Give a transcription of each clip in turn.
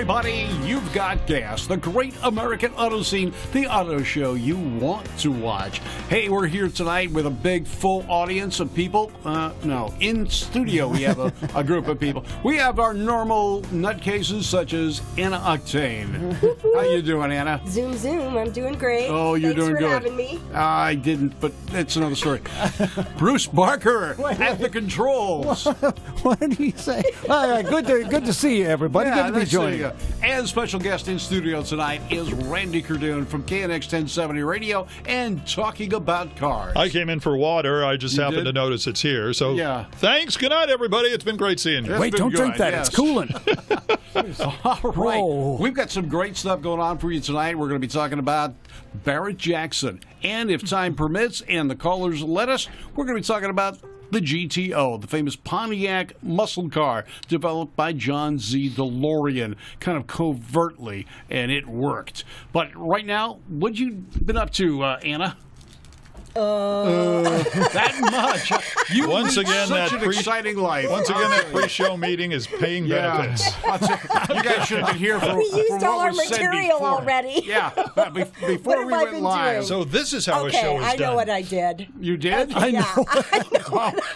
everybody. You've got GAAS, the great American auto scene, the auto show you want to watch. Hey, we're here tonight with a big, full audience of people. No, in studio we have a group of people. We have our normal nutcases such as Anna Octane. How you doing, Anna? Zoom, zoom. I'm doing great. Oh, you're doing good. Thanks for having me. I didn't, but that's another story. Bruce Barker at the controls. What did he say? Good to see you, everybody. Yeah, good to be joining you. And special guest in studio tonight is Randy Kerdoon from KNX 1070 Radio and Talking About Cars. I came in for water. I just happened to notice it's here. So yeah. Thanks. Good night, everybody. It's been great seeing you. Wait, don't drink that. Yes. It's cooling. All right. Whoa. We've got some great stuff going on for you tonight. We're going to be talking about Barrett-Jackson. And if time permits and the callers let us, we're going to be talking about the GTO, the famous Pontiac muscle car developed by John Z. DeLorean, kind of covertly, and it worked. But right now, what you been up to, Anna? That much. You once again, such an exciting life. Once again, that pre-show meeting is paying benefits. You guys should have been here for We used all our was said material before. already. Yeah, before we went live. So this is how a Okay, show is I know done. what I did. You did? I know.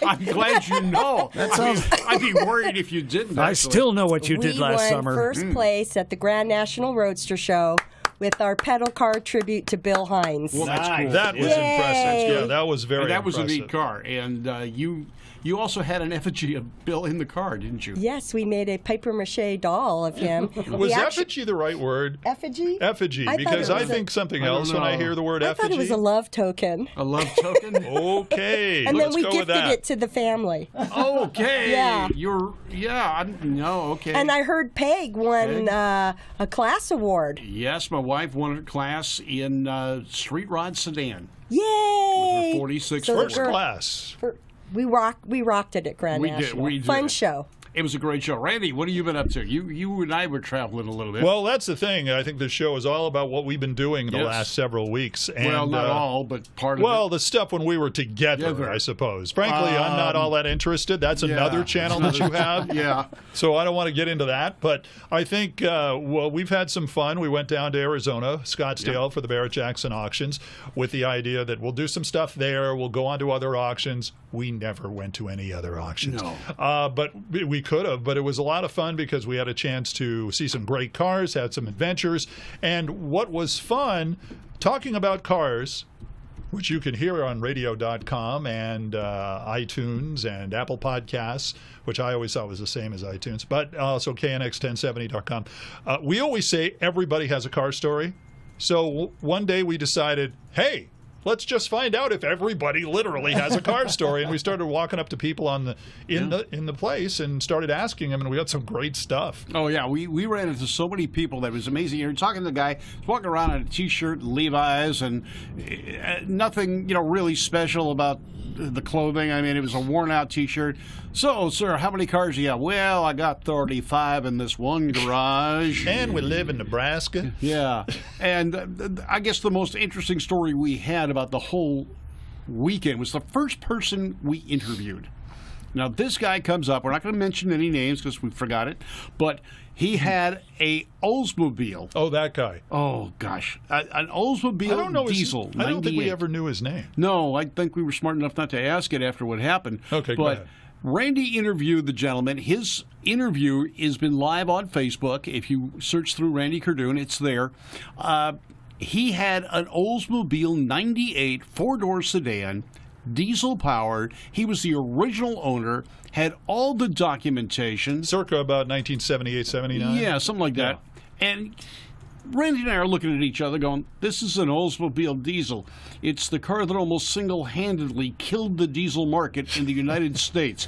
I'm glad you know. I'd be worried if you didn't. I actually. still know what you did last We summer. won first place at the Grand National Roadster Show with our pedal car tribute to Bill Hines. Well, that's cool. That was Yay. impressive. Yeah, that was very And that was impressive. a neat car. And you also had an effigy of Bill in the car, didn't you? Yes, we made a paper mache doll of him. Was effigy the right word? Effigy? Effigy, I thought because it I was think something I don't else when I know. hear the word I effigy. thought it was a love token. A love token? Okay, And let's then we go with gifted that. it to the family. Okay. Yeah. Okay. And I heard Peg won a class award. Yes, my wife won a class in street rod sedan. Yay! With her 46 So the First girl- class. We rocked it at Grand We did, National. we did. Fun show. It was a great show. Randy, what have you been up to? You and I were traveling a little bit. Well, that's the thing. I think the show is all about what we've been doing the Yes. last several weeks. And, well, not all, but part of Well, it. the stuff when we were together, I suppose. Frankly, I'm not all that interested. That's another channel that you have. Yeah. So I don't want to get into that. But I think, we've had some fun. We went down to Arizona, Scottsdale, for the Barrett-Jackson auctions with the idea that we'll do some stuff there. We'll go on to other auctions. We never went to any other auctions. No. But we could have. But it was a lot of fun because we had a chance to see some great cars, had some adventures. And what was fun, talking about cars, which you can hear on radio.com and iTunes and Apple Podcasts, which I always thought was the same as iTunes, but also KNX1070.com. We always say everybody has a car story. So one day we decided, hey, let's just find out if everybody literally has a car story. And we started walking up to people in the place and started asking them, and we got some great stuff. Oh, yeah. We ran into so many people that was amazing. You're talking to the guy who's walking around in a T-shirt, Levi's, and nothing, really special about the clothing. I mean, it was a worn-out T-shirt. So, sir, how many cars do you have? Well, I got 35 in this one garage. And we live in Nebraska. Yeah. And I guess the most interesting story we had about the whole weekend was the first person we interviewed. Now, this guy comes up. We're not going to mention any names because we forgot it. But he had a Oldsmobile. Oh, that guy. Oh, gosh. An Oldsmobile I don't know diesel. I don't think we 98. ever knew his name. No, I think we were smart enough not to ask it after what happened. Okay, go but ahead. Randy interviewed the gentleman. His interview has been live on Facebook. If you search through Randy Kerdoon, it's there. He had an Oldsmobile 98 four-door sedan, diesel-powered. He was the original owner, had all the documentation. Circa about 1978, 79. Yeah, something like that. And Randy and I are looking at each other going, this is an Oldsmobile diesel. It's the car that almost single-handedly killed the diesel market in the United States.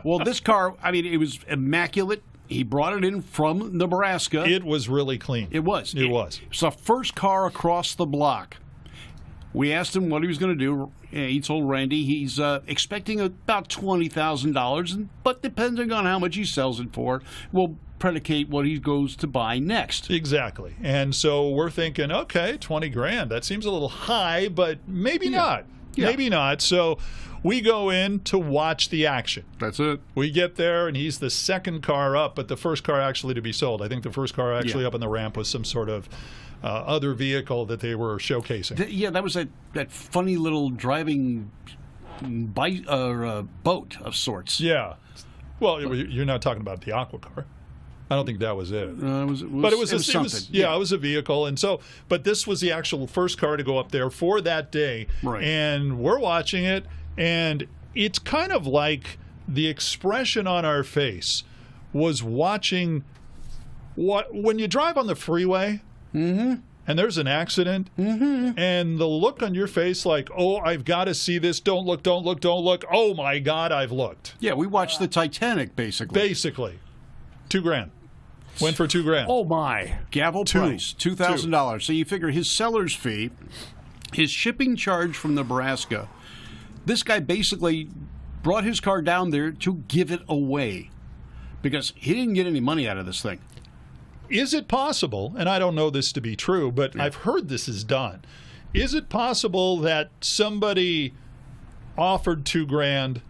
Well, this car, I mean, it was immaculate. He brought it in from Nebraska. It was really clean. It was. It was. It's the first car across the block. We asked him what he was going to do. He told Randy he's expecting about $20,000, but depending on how much he sells it for, will predicate what he goes to buy next. Exactly. And so we're thinking, okay, 20 grand. That seems a little high, but maybe not. Yeah. Maybe not. So we go in to watch the action. That's it. We get there, and he's the second car up, but the first car actually to be sold. I think the first car actually up on the ramp was some sort of other vehicle that they were showcasing. Yeah, that was that funny little driving boat of sorts. Yeah. Well, you're not talking about the Aqua car. I don't think that was it. But it was something. It was a vehicle, and so. But this was the actual first car to go up there for that day, right. And we're watching it, and it's kind of like the expression on our face was watching when you drive on the freeway, and there's an accident, and the look on your face, like, oh, I've got to see this. Don't look, don't look, don't look. Oh my God, I've looked. Yeah, we watched the Titanic, basically. Basically. $2,000. Went for $2,000. Oh my! Gavel price, $2,000. So you figure his seller's fee, his shipping charge from Nebraska. This guy basically brought his car down there to give it away because he didn't get any money out of this thing. Is it possible? And I don't know this to be true, but I've heard this is done. Is it possible that somebody offered $2,000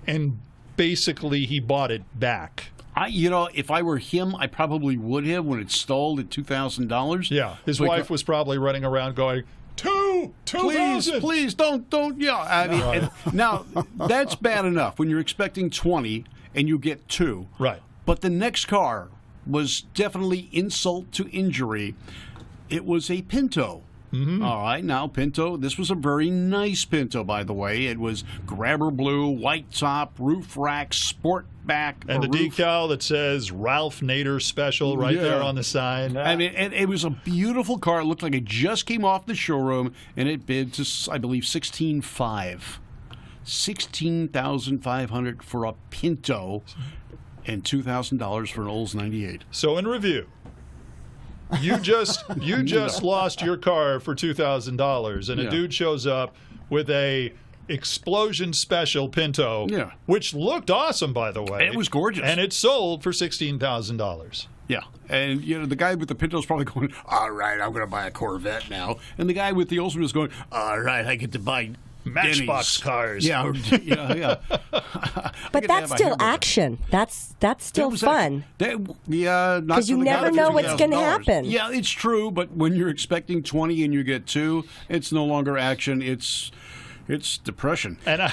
and basically he bought it back? If I were him, I probably would have when it stalled at $2,000. Yeah, his wife was probably running around going, Please, don't. Yeah, I mean, and now that's bad enough when you're expecting 20 and you get 2. Right. But the next car was definitely insult to injury. It was a Pinto. All right, now Pinto, this was a very nice Pinto, by the way. It was grabber blue, white top, roof rack, sport back. And the roof. decal that says Ralph Nader Special right there on the side. I mean, it was a beautiful car. It looked like it just came off the showroom, and it bid to, I believe, $16,500. $16,500 for a Pinto and $2,000 for an Olds 98. So in review, you just lost your car for $2,000, and a dude shows up with a Explosion Special Pinto, which looked awesome, by the way. It was gorgeous, and it sold for $16,000. Yeah, and the guy with the Pinto is probably going, all right, I'm going to buy a Corvette now, and the guy with the Oldsmobile is going, all right, I get to buy Matchbox cars. Yeah. But that's still action. That's still fun. Because you never know what's going to happen. Yeah, it's true. But when you're expecting 20 and you get 2, it's no longer action. It's depression. And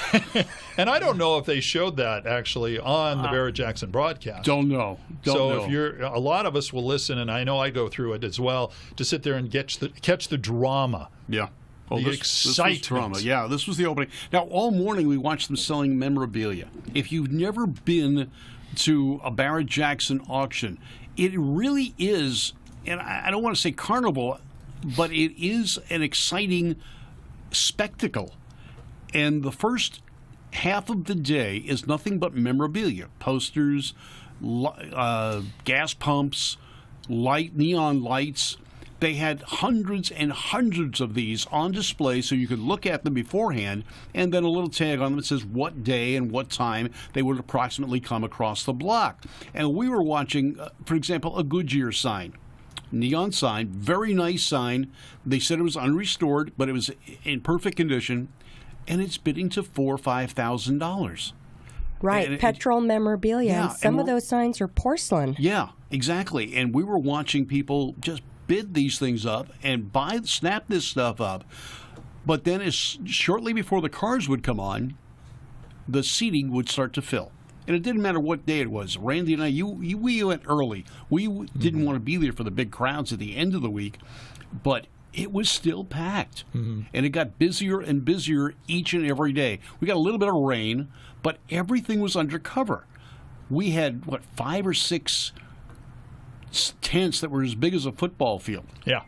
I don't know if they showed that actually on the Barrett-Jackson broadcast. Don't know. If a lot of us will listen, and I know I go through it as well, to sit there and catch the drama. Yeah. The excitement. This was drama. Yeah, this was the opening. Now, all morning we watched them selling memorabilia. If you've never been to a Barrett-Jackson auction, it really is, and I don't want to say carnival, but it is an exciting spectacle. And the first half of the day is nothing but memorabilia. Posters, gas pumps, neon lights. They had hundreds and hundreds of these on display so you could look at them beforehand, and then a little tag on them that says what day and what time they would approximately come across the block. And we were watching, for example, a Goodyear sign. Neon sign, very nice sign. They said it was unrestored, but it was in perfect condition, and it's bidding to $4,000 or $5,000. Right, petrol memorabilia. Yeah, Some of those signs are porcelain. Yeah, exactly. And we were watching people just bid these things up and snap this stuff up. But then shortly before the cars would come on, the seating would start to fill. And it didn't matter what day it was. Randy and I, we went early. We didn't want to be there for the big crowds at the end of the week, but it was still packed. And it got busier and busier each and every day. We got a little bit of rain, but everything was under cover. We had, 5 or 6 tents that were as big as a football field. Yeah.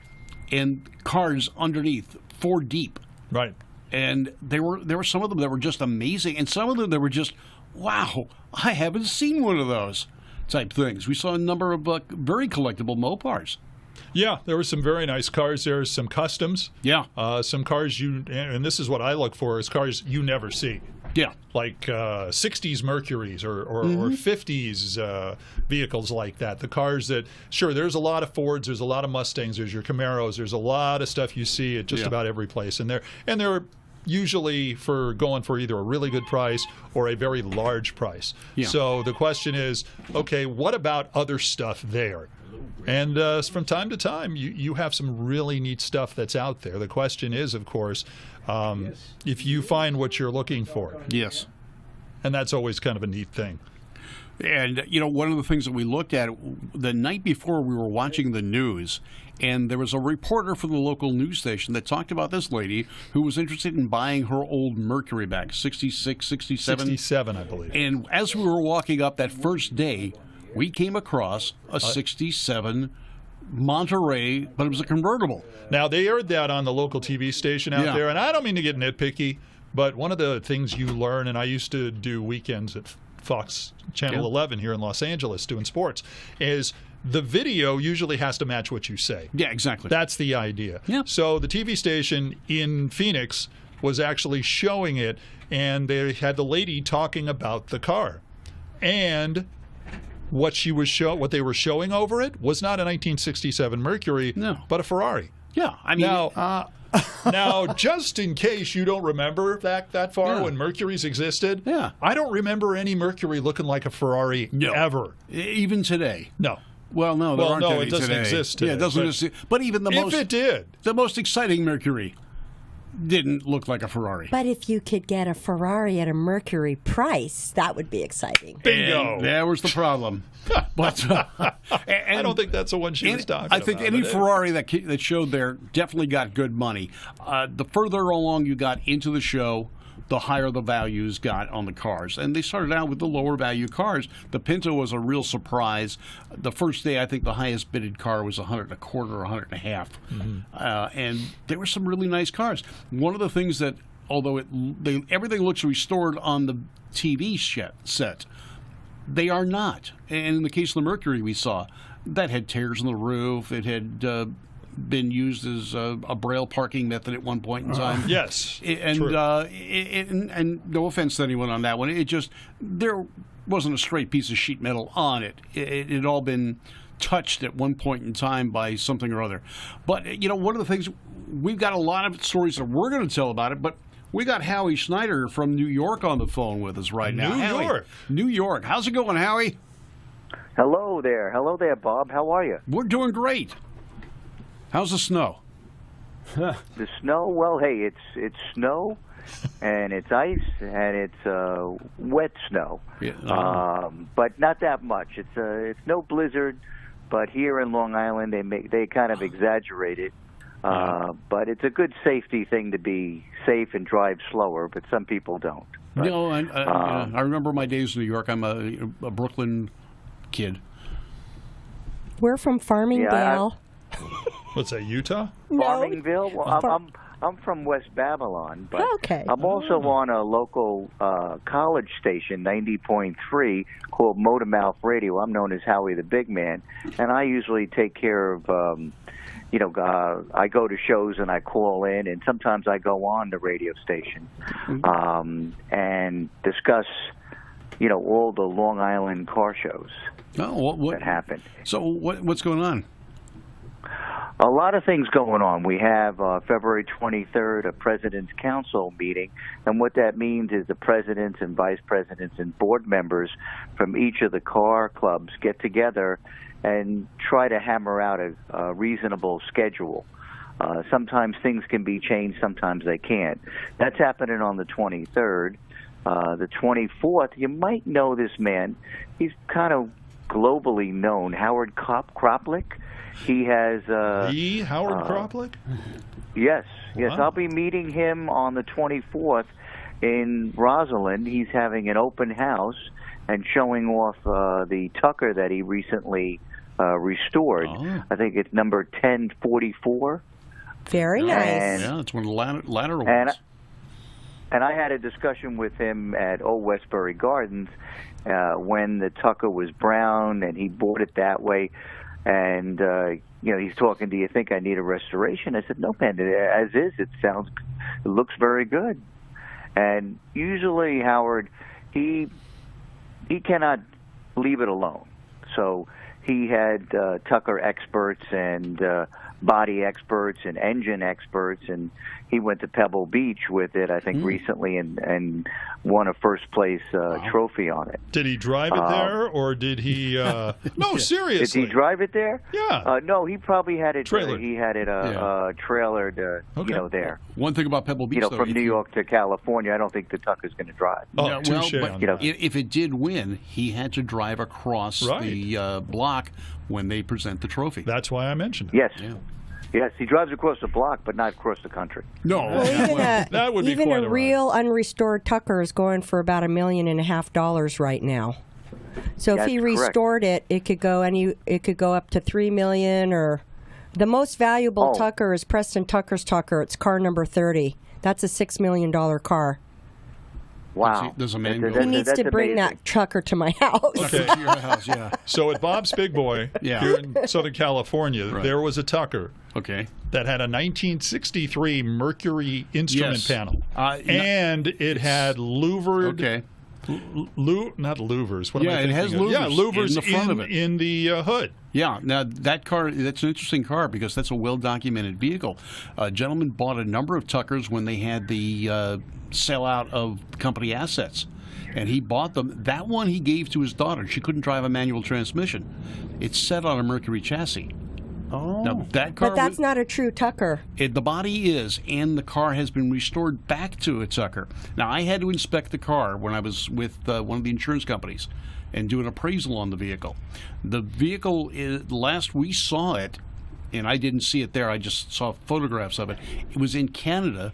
And cars underneath, 4 deep. Right. And there were some of them that were just amazing, and some of them that were just, wow, I haven't seen one of those type things. We saw a number of very collectible Mopars. Yeah, there were some very nice cars there, some customs. Yeah. Some cars and this is what I look for, is cars you never see. Yeah. Like 60s Mercuries or 50s vehicles like that. The cars that, sure, there's a lot of Fords, there's a lot of Mustangs, there's your Camaros, there's a lot of stuff you see at just about every place. And they're usually for going for either a really good price or a very large price. Yeah. So the question is, okay, what about other stuff there? And from time to time, you have some really neat stuff that's out there. The question is, of course, if you find what you're looking for. Yes. And that's always kind of a neat thing. And, one of the things that we looked at the night before, we were watching the news, and there was a reporter from the local news station that talked about this lady who was interested in buying her old Mercury back, 66, 67. 67, I believe. And as we were walking up that first day, we came across a 67 Monterey, but it was a convertible. Now, they aired that on the local TV station out Yeah. there, and I don't mean to get nitpicky, but one of the things you learn, and I used to do weekends at Fox Channel 11 here in Los Angeles doing sports, is the video usually has to match what you say. Yeah, exactly. That's the idea. Yeah. So the TV station in Phoenix was actually showing it, and they had the lady talking about the car. And what they were showing over it was not a 1967 Mercury, No. but a Ferrari. Yeah, I mean, Now, just in case you don't remember that far Yeah. when Mercuries existed, Yeah. I don't remember any Mercury looking like a Ferrari ever. even today. No. Well, no, there aren't any it doesn't today. exist today. Yeah, it doesn't but exist. But even if it did, the most exciting Mercury didn't look like a Ferrari. But if you could get a Ferrari at a Mercury price, that would be exciting. bingo. And there was the problem. But I don't think that's the one she was talking about. I think any Ferrari that showed there definitely got good money. The further along you got into the show, the higher the values got on the cars. And they started out with the lower value cars. The Pinto was a real surprise. The first day, I think the highest bidded car was $125 or $150. And there were some really nice cars. One of the things that, although everything looks restored on the TV set, they are not. And in the case of the Mercury we saw, that had tears in the roof. It had been used as a braille parking method at one point in time. Yes, And true. and no offense to anyone on that one, there wasn't a straight piece of sheet metal on it. It had all been touched at one point in time by something or other. But one of the things, we've got a lot of stories that we're going to tell about it, but we got Howie Schneider from New York on the phone with us right now. New York. How's it going, Howie? Hello there, Bob. How are you? We're doing great. How's the snow? The snow? Well, hey, it's snow, and it's ice, and it's wet snow. Yeah. But not that much. It's no blizzard, but here in Long Island they kind of exaggerate it. But it's a good safety thing to be safe and drive slower, but some people don't. But, I remember my days in New York. I'm a Brooklyn kid. We're from Farmingdale. What's that, Utah? Farmingville? Well, I'm from West Babylon, but Okay. I'm also on a local college station, 90.3, called Motormouth Radio. I'm known as Howie the Big Man, and I usually take care of, I go to shows and I call in, and sometimes I go on the radio station and discuss, all the Long Island car shows that happen. So what's going on? A lot of things going on. We have February 23rd, a President's Council meeting, and what that means is the presidents and vice presidents and board members from each of the car clubs get together and try to hammer out a reasonable schedule. Sometimes things can be changed, sometimes they can't. That's happening on the 23rd. The 24th, you might know this man. He's kind of globally known, Howard Kroplik. He has Howard Kroplik? Yes. Wow. I'll be meeting him on the 24th in Rosalind. He's having an open house and showing off the Tucker that he recently restored. I think it's number 1044. Very nice. Yeah, it's one of the latter ones. And I had a discussion with him at Old Westbury Gardens when the Tucker was brown, and he bought it that way. And, he's talking, do you think I need a restoration? I said, no, man, as is, it looks very good. And usually, Howard, he cannot leave it alone. So he had Tucker experts and body experts and engine experts, and he went to Pebble Beach with it, I think, recently, and won a first place trophy on it. Did he drive it there, or did he? No, seriously. Did he drive it there? Yeah. No, he probably had it. Trailered. He had it trailered, there. One thing about Pebble Beach, though, from New York to California, I don't think the Tucker's going to drive. Oh, yeah, touche well, on but, that. if it did win, he had to drive across Right. the block when they present the trophy. That's why I mentioned it. Yes. Yeah. Yes, he drives across the block, but not across the country. No. Well, That would be even quite a a real unrestored Tucker is going for about $1.5 million right now. So if That's he correct. restored it, it could go up to $3 million. Or the most valuable Tucker is Preston Tucker's Tucker. It's car number 30. That's a $6 million car. Wow. Does a man go He needs to bring that Tucker to my house. Okay. to your house? Yeah. So at Bob's Big Boy Yeah. here in Southern California, Right. there was a Tucker Okay. that had a 1963 Mercury instrument Yes. panel, and it had louvered. Okay. Not louvers. What am Yeah, I it has thinking of? Yeah, louvers louvers in the front of it. in the hood. Yeah. Now that car, that's an interesting car because that's a well-documented vehicle. A gentleman bought a number of Tuckers when they had the sellout of company assets. And he bought them. That one he gave to his daughter. She couldn't drive a manual transmission. It's set on a Mercury chassis. Oh. Now that car, But that's not a true Tucker. the body is, and the car has been restored back to a Tucker. Now I had to inspect the car when I was with one of the insurance companies and do an appraisal on the vehicle. The vehicle, last we saw it, and I didn't see it there. I just saw photographs of it. It was in Canada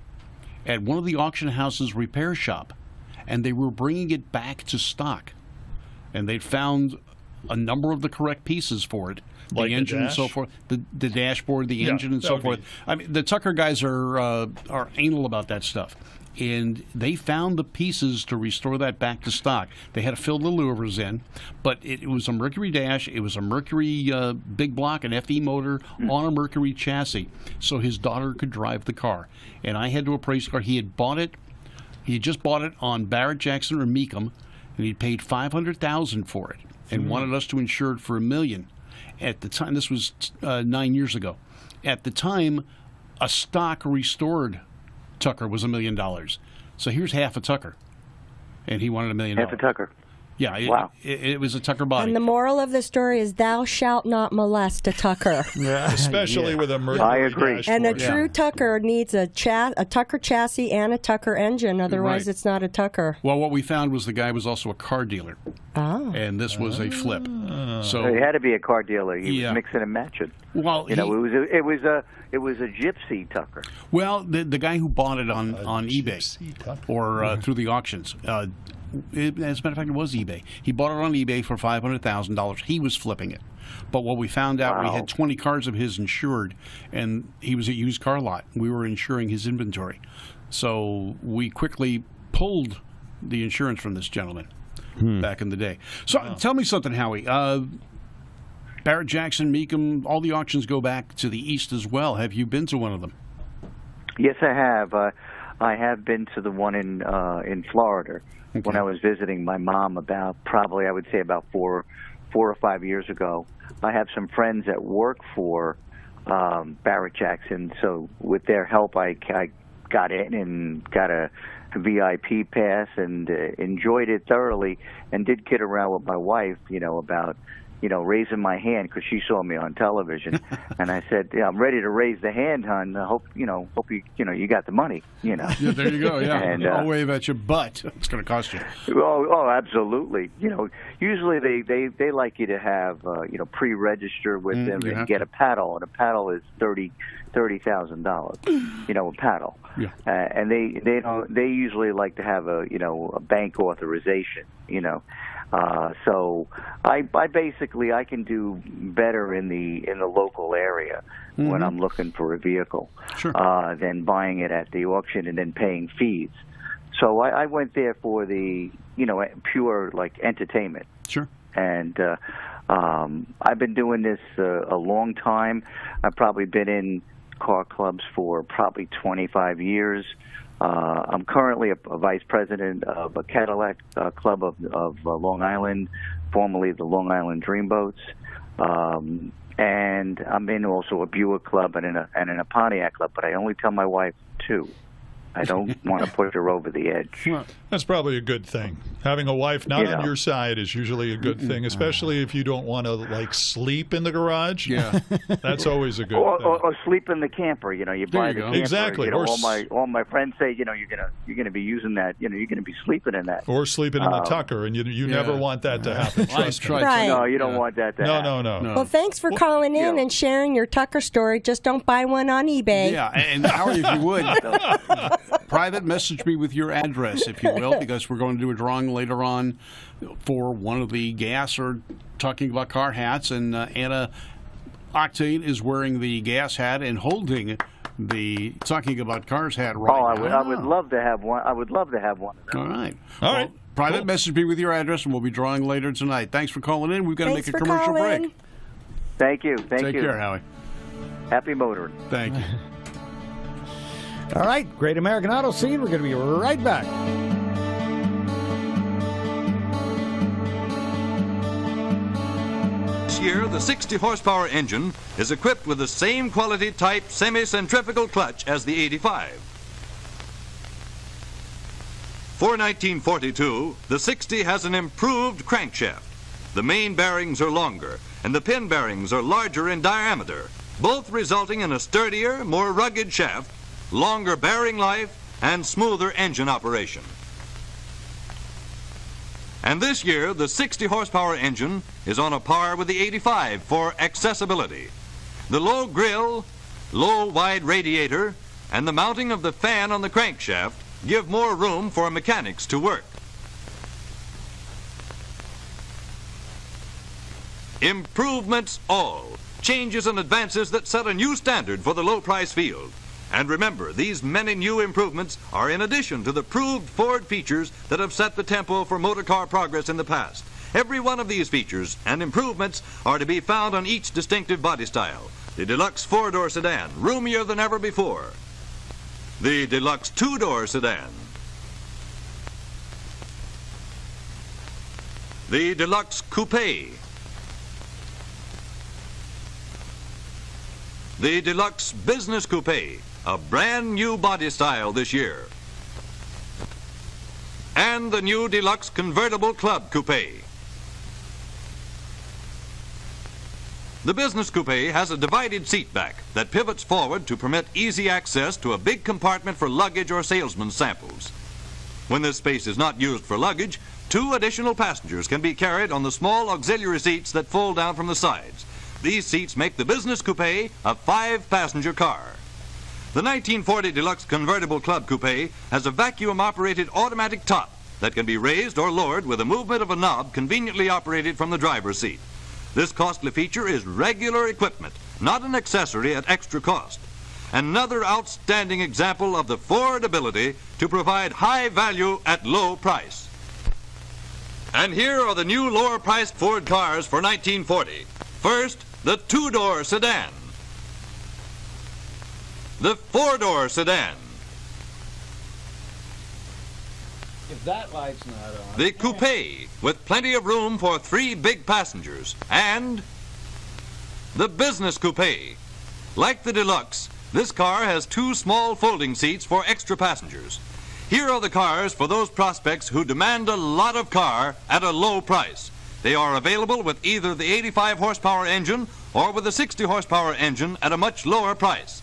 at one of the auction houses repair shop, and they were bringing it back to stock. And they'd found a number of the correct pieces for it, the Like the engine and so dash? forth, the dashboard, the Yeah, engine and that so would forth. be- I mean, the Tucker guys are anal about that stuff. And they found the pieces to restore that back to stock. They had to fill the louvers in, but it was a Mercury dash. It was a Mercury big block, an FE motor on a Mercury chassis, so his daughter could drive the car. And I had to appraise the car. He had bought it. He had just bought it on Barrett Jackson or Meekum, and he paid $500,000 for it, and wanted us to insure it for $1 million. At the time, this was 9 years ago. At the time, a stock restored Tucker was $1 million. So here's half a Tucker, and he wanted $1 million. Half a Tucker. Yeah, Wow. it was a Tucker body. And the moral of the story is thou shalt not molest a Tucker. Especially with a Mercury I agree. dashboard. And a true Tucker needs a Tucker chassis and a Tucker engine. Otherwise, Right. it's not a Tucker. Well, what we found was the guy was also a car dealer, Oh. and this was a flip. So he had to be a car dealer. He Yeah. was mixing and matching. Well, You know, it was a gypsy Tucker. well, the guy who bought it on eBay Gypsy Tucker. or through the auctions. As a matter of fact, it was eBay. He bought it on eBay for $500,000. He was flipping it. But what we found out, we Wow. had 20 cars of his insured, and he was a used car lot. We were insuring his inventory. So we quickly pulled the insurance from this gentleman back in the day. So tell me something, Howie. Barrett Jackson, Meekum, all the auctions go back to the east as well. Have you been to one of them? Yes, I have. I have been to the one in Florida when I was visiting my mom about probably I would say about four or 5 years ago. I have some friends that work for Barrett Jackson, so with their help, I got in and got a VIP pass and enjoyed it thoroughly, and did kid around with my wife, about raising my hand because she saw me on television, and I said, "Yeah, I'm ready to raise the hand, hon. I hope you got the money, Yeah, there you go. Yeah, And, I'll wave at you, but it's going to cost you. Oh, absolutely. Usually they like you to have pre-register with them you and have get to. a paddle, and a paddle is $30,000. A paddle. Yeah. And they usually like to have a bank authorization. So I basically I can do better in the local area when I'm looking for a vehicle Sure. than buying it at the auction and then paying fees. So I went there for the pure entertainment. Sure. And I've been doing this a long time. I've probably been in car clubs for probably 25 years. I'm currently a vice president of a Cadillac club of Long Island, formerly the Long Island Dreamboats. and I'm in also a Buick club and in a Pontiac club, but I only tell my wife 2. I don't want to push her over the edge. That's probably a good thing. Having a wife not on your side is usually a good thing, especially if you don't want to like sleep in the garage. Yeah, that's always a good thing. Or sleep in the camper. You buy the camper. Exactly. Or all my friends say, you're gonna be using that. You're gonna be sleeping in that. Or sleeping in the Tucker, and you never want that to happen. Trust me. Right. No, you don't want that to happen. No. Well, thanks for calling in and sharing your Tucker story. Just don't buy one on eBay. Yeah, and Howard, if you would, private message me with your address, if you will, because we're going to do a drawing later on for one of the GAAS or talking about car hats, and Anna Octane is wearing the GAAS hat and holding the talking about cars hat right now. I would love to have one. I would love to have one of them. All right. All right. Private message me with your address, and we'll be drawing later tonight. Thanks for calling in. We've got to make a commercial break. Thank you. Take care, Howie. Happy motoring. Thank you. All right, Great American Auto Scene. We're going to be right back. This year, the 60-horsepower engine is equipped with the same quality type semi-centrifugal clutch as the 85. For 1942, the 60 has an improved crankshaft. The main bearings are longer, and the pin bearings are larger in diameter, both resulting in a sturdier, more rugged shaft, longer bearing life, and smoother engine operation. And this year, the 60-horsepower engine is on a par with the 85 for accessibility. The low grill, low wide radiator, and the mounting of the fan on the crankshaft give more room for mechanics to work. Improvements all. Changes and advances that set a new standard for the low-price field. And remember, these many new improvements are in addition to the proved Ford features that have set the tempo for motor car progress in the past. Every one of these features and improvements are to be found on each distinctive body style. The deluxe four-door sedan, roomier than ever before. The deluxe two-door sedan. The deluxe coupe. The deluxe business coupe, a brand new body style this year. And the new deluxe convertible club coupe. The business coupe has a divided seat back that pivots forward to permit easy access to a big compartment for luggage or salesman's samples. When this space is not used for luggage, 2 additional passengers can be carried on the small auxiliary seats that fold down from the sides. These seats make the business coupe a 5-passenger car. The 1940 Deluxe Convertible Club Coupe has a vacuum-operated automatic top that can be raised or lowered with a movement of a knob conveniently operated from the driver's seat. This costly feature is regular equipment, not an accessory at extra cost. Another outstanding example of the Ford ability to provide high value at low price. And here are the new lower-priced Ford cars for 1940. First, the 2-door sedan. The 4-door sedan. If that light's not on. The coupe, with plenty of room for 3 big passengers. And the business coupe. Like the deluxe, this car has 2 small folding seats for extra passengers. Here are the cars for those prospects who demand a lot of car at a low price. They are available with either the 85 horsepower engine or with the 60 horsepower engine at a much lower price.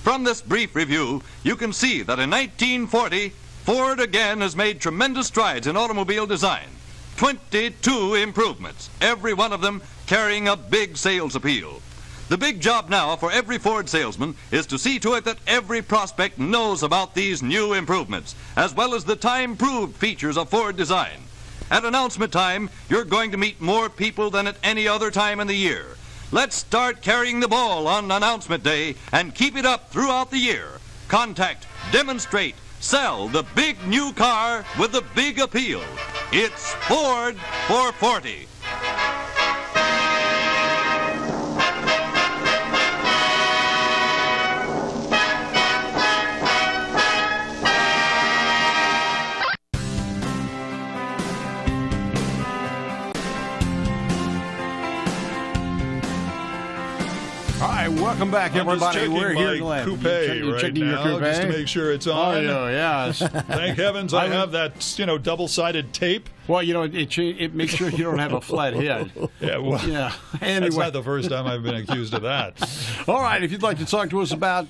From this brief review, you can see that in 1940, Ford again has made tremendous strides in automobile design. 22 improvements, every one of them carrying a big sales appeal. The big job now for every Ford salesman is to see to it that every prospect knows about these new improvements, as well as the time-proved features of Ford design. At announcement time, you're going to meet more people than at any other time in the year. Let's start carrying the ball on announcement day and keep it up throughout the year. Contact, demonstrate, sell the big new car with the big appeal. It's Ford for 40. Welcome back, everybody. I'm just We're checking here my in the lab. coupe You're checking right your now just to coupe? make sure it's Oh, on. yes. Thank heavens I have that, double-sided tape. Well, it makes sure you don't have a flat head. Yeah, well, Yeah. that's Anyway. not the first time I've been accused of that. All right, if you'd like to talk to us about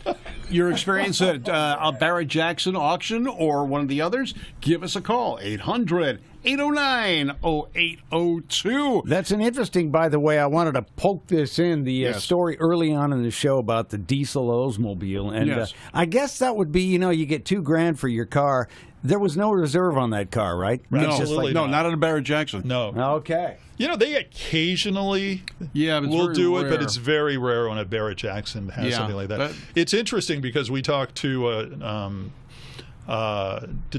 your experience at a Barrett-Jackson auction or one of the others, give us a call, 800-809-0802. That's an interesting, by the way, I wanted to poke this in, the Yes. story early on in the show about the diesel Oldsmobile. And Yes. I guess that would be, you get $2,000 for your car. There was no reserve on that car, right? No, It's just absolutely no, not at a Barrett-Jackson. No. Okay. They occasionally Yeah, but it's will very do it, but rare. it's very rare when a Barrett-Jackson has Yeah, something like that. that- It's interesting because we talked to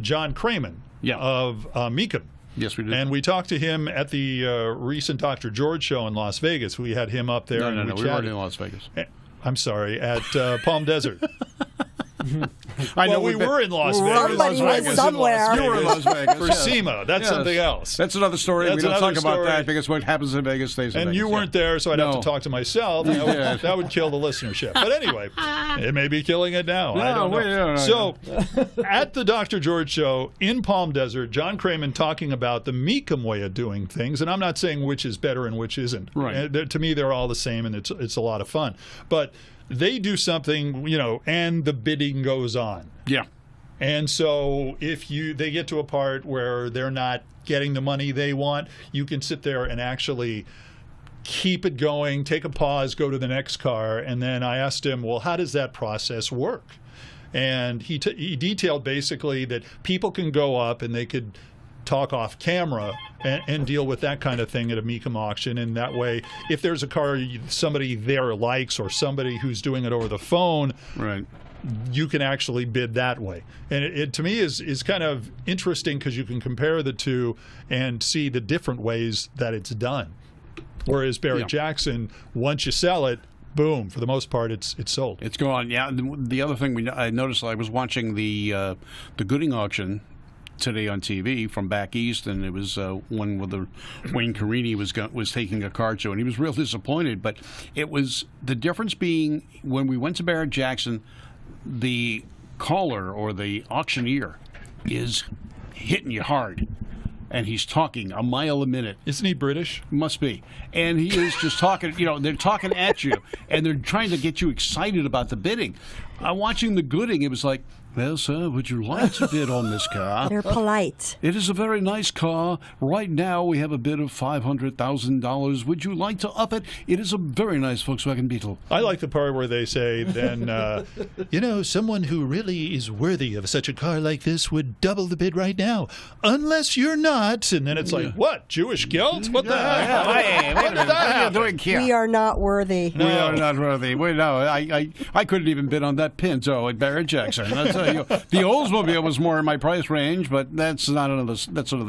John Cramen Yeah. of Mecum. Yes, we did. And we talked to him at the recent Dr. George show in Las Vegas. We had him up there. no, and we weren't chatted. in Las Vegas. I'm sorry, at Palm Desert. I know we were in Las Vegas. Somebody was somewhere. You were in Las Vegas. For yes. SEMA. That's Yes. something else. That's another story. That's We don't another talk about story. that because what happens in Vegas stays in And Vegas. you weren't there, so I'd have to talk to myself. And that would kill the listenership. But anyway, it may be killing it now. I don't know. we don't know. So, at the Dr. George show in Palm Desert, John Cramen talking about the Mecum way of doing things. And I'm not saying which is better and which isn't. Right. To me, they're all the same, and it's a lot of fun. But they do something, and the bidding goes on. Yeah. And so if they get to a part where they're not getting the money they want, you can sit there and actually keep it going, take a pause, go to the next car. And then I asked him, well, how does that process work? And he detailed basically that people can go up and they could talk off camera and deal with that kind of thing at a Mecum auction. And that way, if there's a car somebody there likes or somebody who's doing it over the phone, Right. you can actually bid that way. And it to me is kind of interesting because you can compare the two and see the different ways that it's done. Whereas Barrett-Jackson, once you sell it, boom, for the most part, it's sold. It's gone. Yeah. And the other thing I noticed, I was watching the Gooding auction today on TV from back east, and it was one where the Wayne Carini was taking a car to, and he was real disappointed. But it was the difference being when we went to Barrett-Jackson, the caller or the auctioneer is hitting you hard, and he's talking a mile a minute. Isn't he British? Must be. And he is just talking, they're talking at you, and they're trying to get you excited about the bidding. Watching the Gooding, it was like, well, sir, would you like to bid on this car? They're polite. It is a very nice car. Right now, we have a bid of $500,000. Would you like to up it? It is a very nice Volkswagen Beetle. I like the part where they say, then, someone who really is worthy of such a car like this would double the bid right now, unless you're not. And then it's like, what, Jewish guilt? What the heck? When did that happen? We are not worthy. We are not worthy. I couldn't even bid on that Pinto at Barrett-Jackson. I'll tell you. The Oldsmobile was more in my price range, but that's another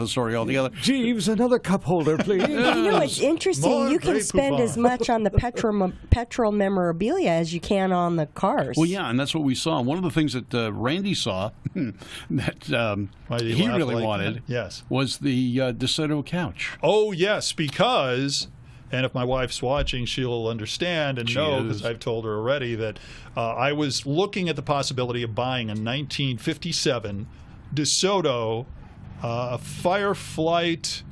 story altogether. Jeeves, another cup holder, please. It's interesting. More You can Grey spend Poupon. as much on the petrol memorabilia as you can on the cars. Well, yeah, and that's what we saw. One of the things that Randy saw that Why did he laugh really like wanted that? Yes. was the DeSoto couch. Oh, yes, because, and if my wife's watching, she'll understand and She know, is. because I've told her already, that I was looking at the possibility of buying a 1957 DeSoto Fireflight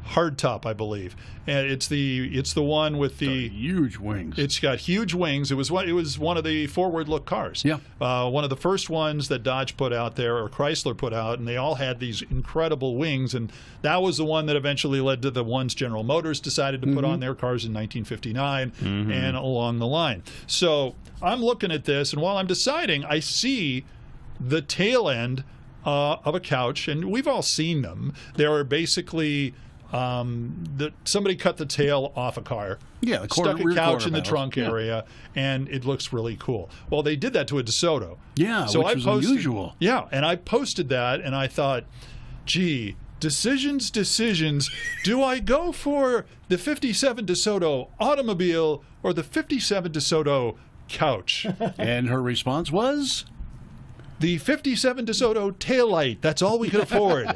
hardtop, I believe. And it's the one with the Huge wings. It's got huge wings. It was one of the forward look cars. Yeah. One of the first ones that Dodge put out there, or Chrysler put out, and they all had these incredible wings. And that was the one that eventually led to the ones General Motors decided to put on their cars in 1959 and along the line. So I'm looking at this, and while I'm deciding, I see the tail end of a couch, and we've all seen them. There are basically somebody cut the tail off a car, Yeah, the stuck a rear couch in the quarter trunk panels. area, and it looks really cool. Well, they did that to a DeSoto. Yeah, which was unusual. Yeah, and I posted that, and I thought, gee, decisions. Do I go for the 57 DeSoto automobile or the 57 DeSoto couch? And her response was? The 57 DeSoto taillight. That's all we could afford.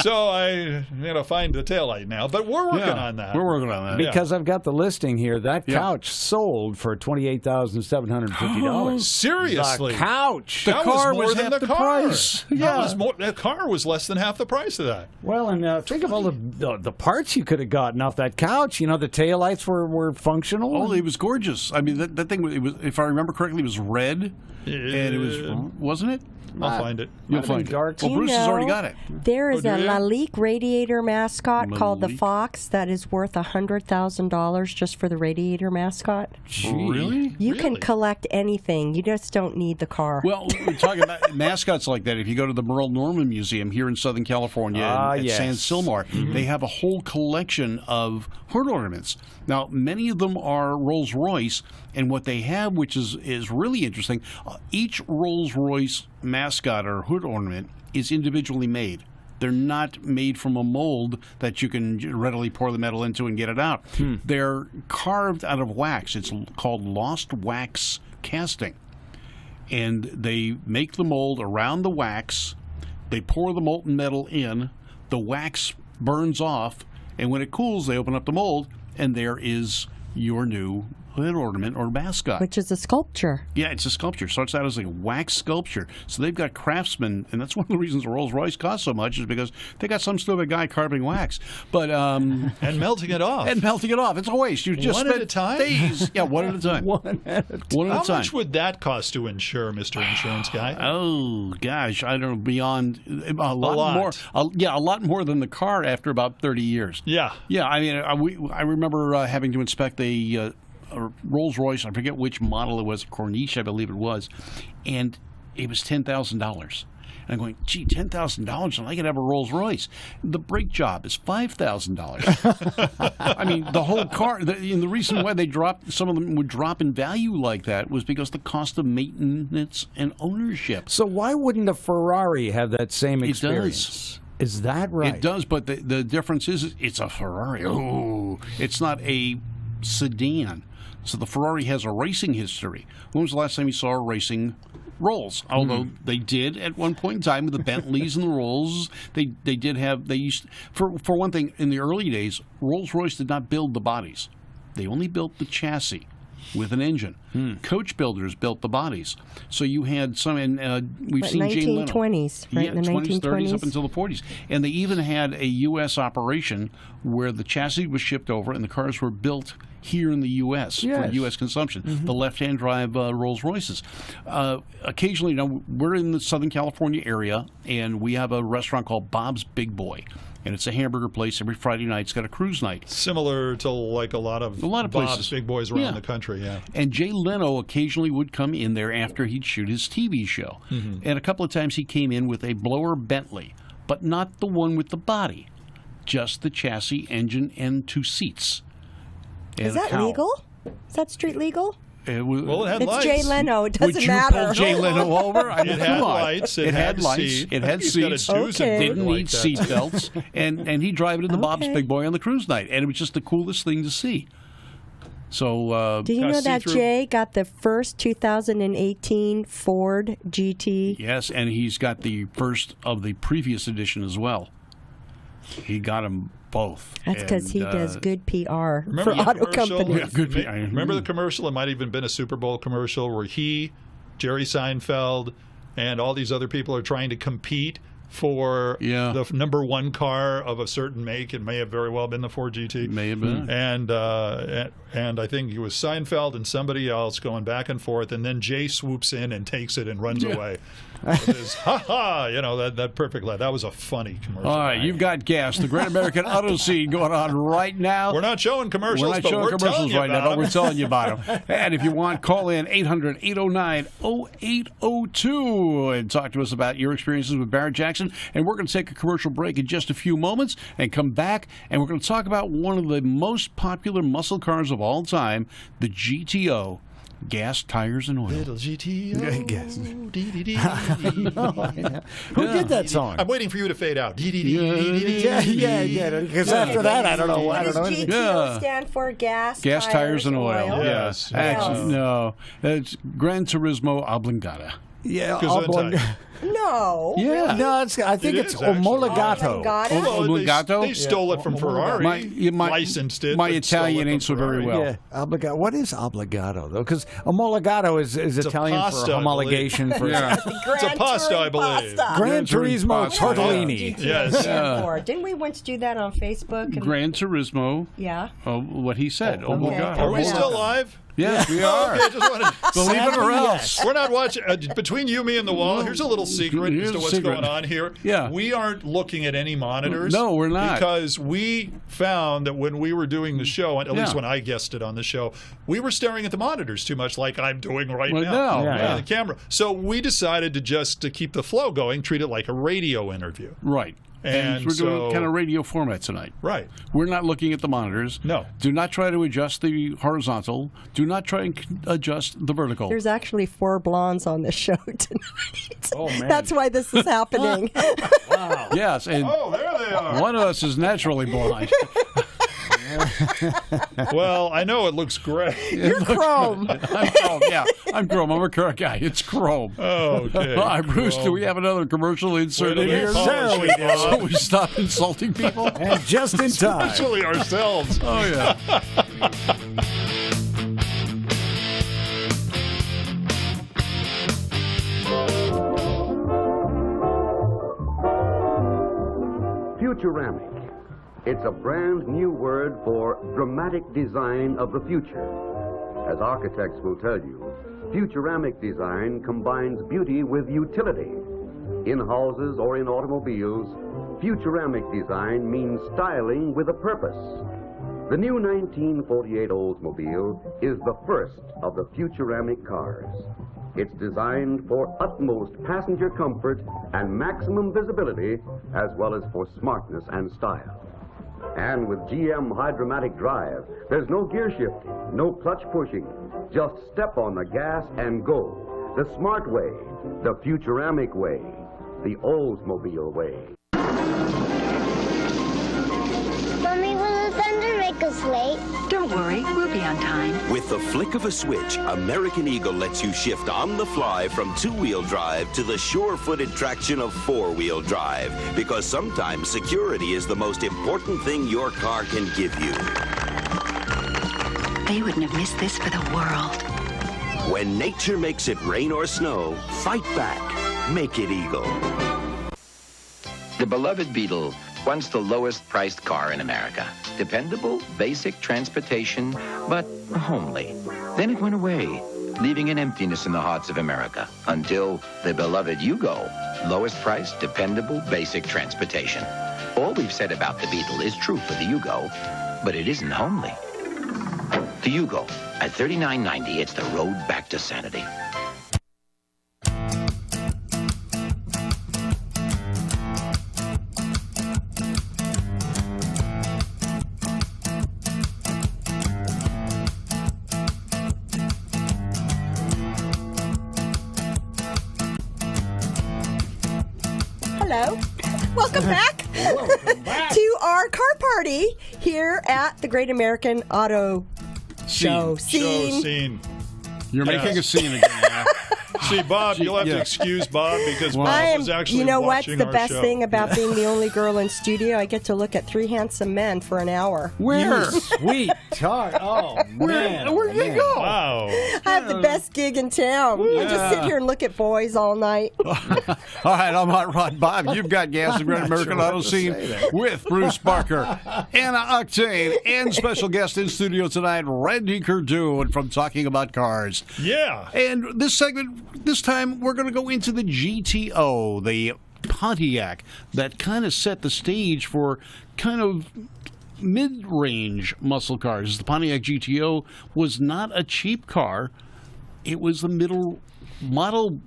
So I find the taillight now, but we're working on that. We're working on that. Because I've got the listing here. That couch sold for $28,750. Seriously, The couch. The that car was more was than half the the car. price. That car was less than half the price of that. Well, and think of all the parts you could have gotten off that couch. You know, the taillights were functional. Oh, it was gorgeous. I mean, that thing, it was, if I remember correctly, it was red. And it was, wasn't it? I'll find it. You'll find dark. it. Well, Do you Bruce has already know got it. There is Oh, a do you? Lalique radiator mascot called the Lalique? Fox that is worth $100,000 just for the radiator mascot. Really? You can Really? collect anything. You just don't need the car. Well, we're talking about mascots like that. If you go to the Merle Norman Museum here in Southern California at yes. San Silmar, they have a whole collection of hood ornaments. Now, many of them are Rolls-Royce, and what they have, which is really interesting, each Rolls-Royce mascot or hood ornament is individually made. They're not made from a mold that you can readily pour the metal into and get it out. They're carved out of wax. It's called lost wax casting. And they make the mold around the wax. They pour the molten metal in. The wax burns off. And when it cools, they open up the mold, and there is your new hood ornament or mascot. Which is a sculpture. Yeah, it's a sculpture. Starts out as a wax sculpture. So they've got craftsmen, and that's one of the reasons Rolls-Royce costs so much is because they got some stupid guy carving wax. But And melting it off. and melting it off. It's a waste. You just One spent at a time? days. Yeah, one at a time. One at a One at How a time. much would that cost to insure, Mr. Insurance Guy? Oh gosh, I don't know, beyond a lot, lot. more. A lot more than the car after about 30 years. Yeah. Yeah, I mean, I remember having to inspect a Rolls-Royce. I forget which model it was, Corniche, I believe it was, and it was $10,000. And I'm going, gee, $10,000, and I could have a Rolls-Royce. The brake job is $5,000. I mean, the whole car. The reason why they dropped, some of them would drop in value like that, was because the cost of maintenance and ownership. So why wouldn't a Ferrari have that same It experience? Is that right? It does, but the difference is it's a Ferrari. Oh, it's not a sedan. So the Ferrari has a racing history. When was the last time you saw a racing Rolls? Although they did at one point in time with the Bentleys and the Rolls, they did have, they used, for one thing, in the early days, Rolls-Royce did not build the bodies. They only built the chassis with an engine. Coach builders built the bodies. So you had some, and we've But seen Jay Leno. 1920s, right? Yeah, In the 20s, 30s, up 1920s. until the 40s. And they even had a U.S. operation where the chassis was shipped over and the cars were built here in the U.S. for Yes. U.S. consumption, the left-hand drive Rolls-Royces. Occasionally, we're in the Southern California area, and we have a restaurant called Bob's Big Boy. And it's a hamburger place. Every Friday night, it's got a cruise night. Similar to like a lot of places. Bob's Big Boys around Yeah. the country, yeah. And Jay Leno occasionally would come in there after he'd shoot his TV show. And a couple of times he came in with a blower Bentley, but not the one with the body, just the chassis, engine, and two seats. And Is a that cowl. legal? Is that street legal? Well, it had It's lights. Jay Leno. It Would doesn't you matter. pull Jay Leno over? I mean, It had come on. lights. It had lights. seat. It had He's got a seats. Doosan Okay. Didn't like need that. seat belts, and he'd drive it into Bob's Okay. Big Boy on the cruise night, and it was just the coolest thing to see. So, Do you know that see-through- Jay got the first 2018 Ford GT? Yes, and he's got the first of the previous edition as well. He got them both. That's because he And, does good PR Remember for the auto commercial? companies. Yeah, good. Remember the commercial? It might have even been a Super Bowl commercial where Jerry Seinfeld, and all these other people are trying to compete for the number one car of a certain make. It may have very well been the Ford GT. May have been. And I think it was Seinfeld and somebody else going back and forth, and then Jay swoops in and takes it and runs away. With his, ha-ha, that perfect laugh. That was a funny commercial. All right, you've got GAAS, the Great American Auto Scene, going on right now. We're not showing commercials, We're not but showing we're commercials telling you right now, about but we're them. telling you about them. And if you want, call in 800-809-0802 and talk to us about your experiences with Barrett Jackson. And we're going to take a commercial break in just a few moments and come back, and we're going to talk about one of the most popular muscle cars of all time, the GTO. Gas, tires, and oil. Little GTO. Who did that song? I'm waiting for you to fade out. Yeah. Because after that, I don't know. What does GTO Yeah. stand for? Gas, Tires, and oil. Yes. Actually, no. It's Gran Turismo Oblongata. Yeah, Gesundheit. No. Yeah, no, I think It it's is, actually. omologato. Omologato? Well, Obbligato? they stole it from Ferrari, licensed it. My but stole Italian it ain't so from very Ferrari. well. Yeah, obbligato. What is obbligato though? Because omologato is a Italian pasta, for I believe. homologation for Yeah. It's a pasta, I believe. Gran Turismo pasta. tortellini. Yes. Didn't we once do that on Facebook? And, Gran Turismo, yeah. what he said. Oh, my okay. God. Are we still live? Yes, we are. Okay, I just wanted Believe it or else. We're not watching. Between you, me, and the wall, here's a little secret Here's as to a what's secret. going on here. Yeah. We aren't looking at any monitors. No, we're not. Because we found that when we were doing the show, at least Yeah. when I guested on the show, we were staring at the monitors too much, like I'm doing right Right now. now, yeah. The camera. So we decided to keep the flow going, treat it like a radio interview. Right. And we're doing so- kind of radio format tonight. Right. We're not looking at the monitors. No. Do not try to adjust the horizontal. Do not try and adjust the vertical. There's actually 4 blondes on this show tonight. Oh, man. That's why this is happening. Yes, and Oh, there they are. one of us is naturally blind. Well, I know it looks great. You're chrome. I'm chrome. Yeah, I'm chrome. I'm a car guy. It's chrome. Okay. Hi, Bruce. Do we have another commercial insert in here? Sure we do. So we stop insulting people? And just in time. Especially ourselves. Oh, yeah. Futuramic. It's a brand new word for dramatic design of the future. As architects will tell you, futuramic design combines beauty with utility. In houses or in automobiles, futuramic design means styling with a purpose. The new 1948 Oldsmobile is the first of the futuramic cars. It's designed for utmost passenger comfort and maximum visibility, as well as for smartness and style. And with GM Hydromatic Drive, there's no gear shifting, no clutch pushing. Just step on the gas and go. The smart way, the futuramic way, the Oldsmobile way. Mommy, will the thunder make us late? Don't worry, we'll be on time. With the flick of a switch, American Eagle lets you shift on the fly from two-wheel drive to the sure-footed traction of four-wheel drive. Because sometimes security is the most important thing your car can give you. They wouldn't have missed this for the world. When nature makes it rain or snow, fight back. Make it Eagle. The beloved Beetle, once the lowest priced car in America. Dependable, basic transportation, but homely. Then it went away, leaving an emptiness in the hearts of America. Until the beloved Yugo, lowest priced, dependable, basic transportation. All we've said about the Beetle is true for the Yugo, but it isn't homely. The Yugo, at $39.90, it's the road back to sanity. Hello. Welcome back to our car party here at the Great American Auto Show Scene. You're Yes. making a scene again. Now. See, Bob, you'll have to Yeah. excuse Bob because Bob I am, was actually you know what's watching the our best show. thing about being the only girl in studio? I get to look at 3 handsome men for an hour. Where? Sweet tart. Oh, man. Where'd they go? Wow. I have the best gig in town. I just sit here and look at boys all night. All right, I'm Hotrod Bob. You've got Gas, the Great American Auto Scene with Bruce Barker, Anna Octane, and special guest in studio tonight, Randy Kerdoon from Talking About Cars. Yeah. And this segment, this time, we're going to go into the GTO, the Pontiac, that kind of set the stage for kind of mid-range muscle cars. The Pontiac GTO was not a cheap car. It was the middle model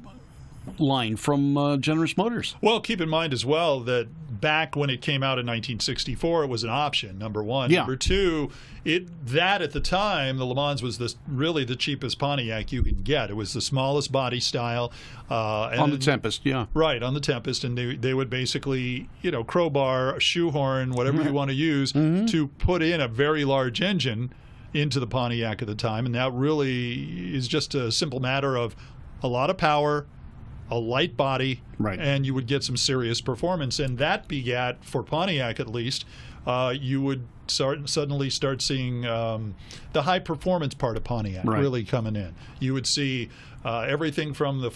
line from Generous Motors. Well, keep in mind as well that back when it came out in 1964, it was an option, number one. Yeah. Number two, at the time, the Le Mans was really the cheapest Pontiac you could get. It was the smallest body style. On the Tempest, yeah. Right, on the Tempest, and they would basically, crowbar, shoehorn, whatever you want to use, to put in a very large engine into the Pontiac at the time, and that really is just a simple matter of a lot of power a light body, Right. and you would get some serious performance. And that begat, for Pontiac at least, you would suddenly start seeing the high performance part of Pontiac really coming in. You would see everything from the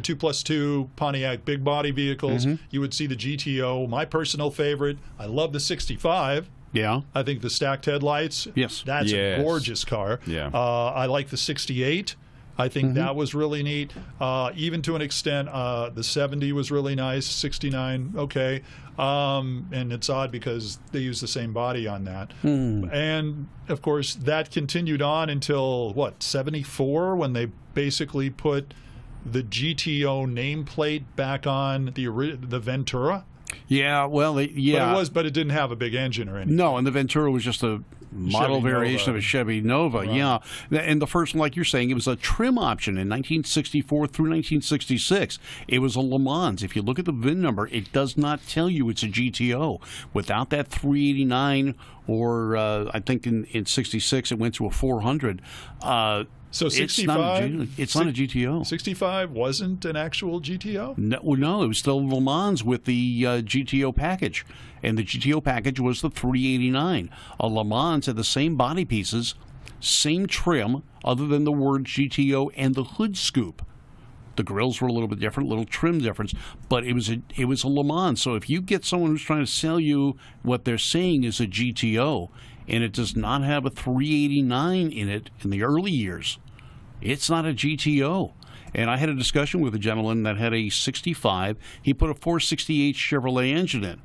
2+2 Pontiac big body vehicles. You would see the GTO, my personal favorite. I love the 65. Yeah. I think the stacked headlights. Yes. That's a gorgeous car. Yeah. I like the 68. I think that was really neat. Even to an extent, the 70 was really nice. 69, okay. And it's odd because they use the same body on that. And, of course, that continued on until, 74, when they basically put the GTO nameplate back on the Ventura. Yeah, well, But it didn't have a big engine or anything. No, and the Ventura was just a model variation of a Chevy Nova. Right. Yeah, and the first one, like you're saying, it was a trim option in 1964 through 1966. It was a Le Mans. If you look at the VIN number, it does not tell you it's a GTO. Without that 389, or I think in 66 it went to a 400. So 65, it's not a GTO. 65 wasn't an actual GTO? No, it was still Le Mans with the GTO package. And the GTO package was the 389. A Le Mans had the same body pieces, same trim, other than the word GTO and the hood scoop. The grills were a little bit different, little trim difference, but it was a Le Mans. So if you get someone who's trying to sell you what they're saying is a GTO, and it does not have a 389 in it in the early years, it's not a GTO. And I had a discussion with a gentleman that had a 65. He put a 468 Chevrolet engine in.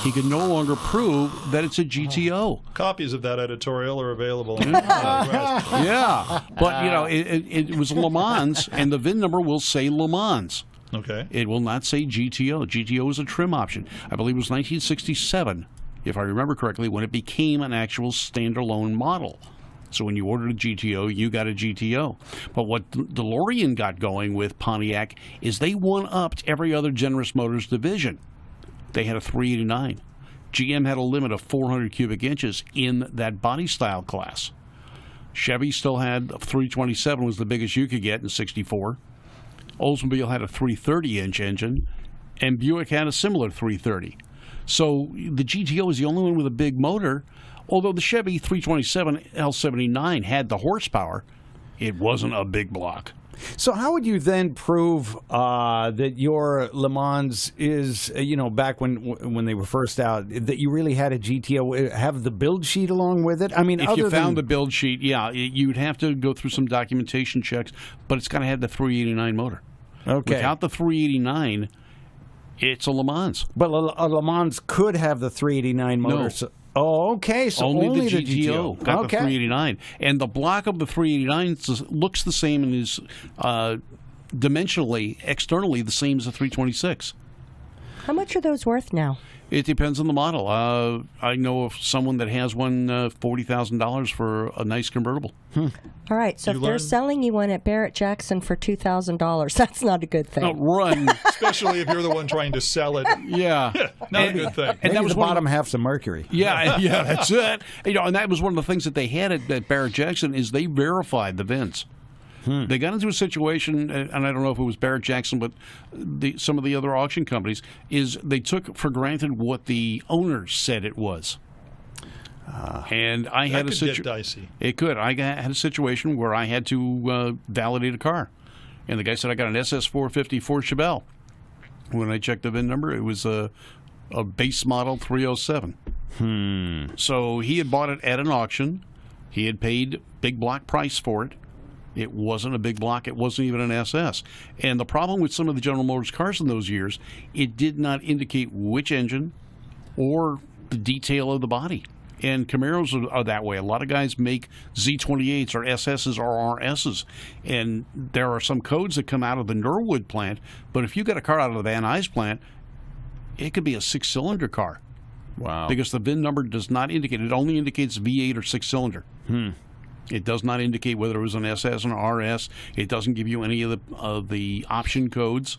He could no longer prove that it's a GTO. Copies of that editorial are available. Yeah, but it was Le Mans, and the VIN number will say Le Mans. Okay. It will not say GTO. GTO is a trim option. I believe it was 1967, if I remember correctly, when it became an actual standalone model. So when you ordered a GTO, you got a GTO. But what DeLorean got going with Pontiac is they one-upped every other Generous Motors division. They had a 389. GM had a limit of 400 cubic inches in that body style class. Chevy still had a 327, was the biggest you could get in 64. Oldsmobile had a 330-inch engine, and Buick had a similar 330. So the GTO is the only one with a big motor. Although the Chevy 327 L79 had the horsepower, it wasn't a big block. So how would you then prove that your Le Mans is, back when they were first out, that you really had a GTO? Have the build sheet along with it? I mean, if you found the build sheet, you'd have to go through some documentation checks, but it's got to have the 389 motor. Okay. Without the 389, it's a Le Mans. But a Le Mans could have the 389 motor. No. So, okay, so only the GTO got the 389. And the block of the 389 looks the same and is dimensionally, externally, the same as the 326. How much are those worth now? It depends on the model. I know of someone that has one $40,000 for a nice convertible. All right, so if they're selling you one at Barrett-Jackson for $2,000, that's not a good thing. No, run. Especially if you're the one trying to sell it. Yeah. Not a good thing. And that was the bottom half's of mercury. Yeah, that's it. And that was one of the things that they had at Barrett-Jackson is they verified the VINs. They got into a situation, and I don't know if it was Barrett-Jackson, but some of the other auction companies, is they took for granted what the owners said it was. And I had a situation. Get dicey. It could. I had a situation where I had to validate a car, and the guy said I got an SS450 Ford Chevelle. When I checked the VIN number, it was a base model 307. So he had bought it at an auction. He had paid big block price for it. It wasn't a big block. It wasn't even an SS. And the problem with some of the General Motors cars in those years, it did not indicate which engine or the detail of the body. And Camaros are that way. A lot of guys make Z28s or SSs or RSs. And there are some codes that come out of the Norwood plant. But if you get a car out of the Van Nuys plant, it could be a 6-cylinder car. Wow. Because the VIN number does not indicate. It only indicates V8 or 6-cylinder. It does not indicate whether it was an SS or an RS. It doesn't give you any of the option codes.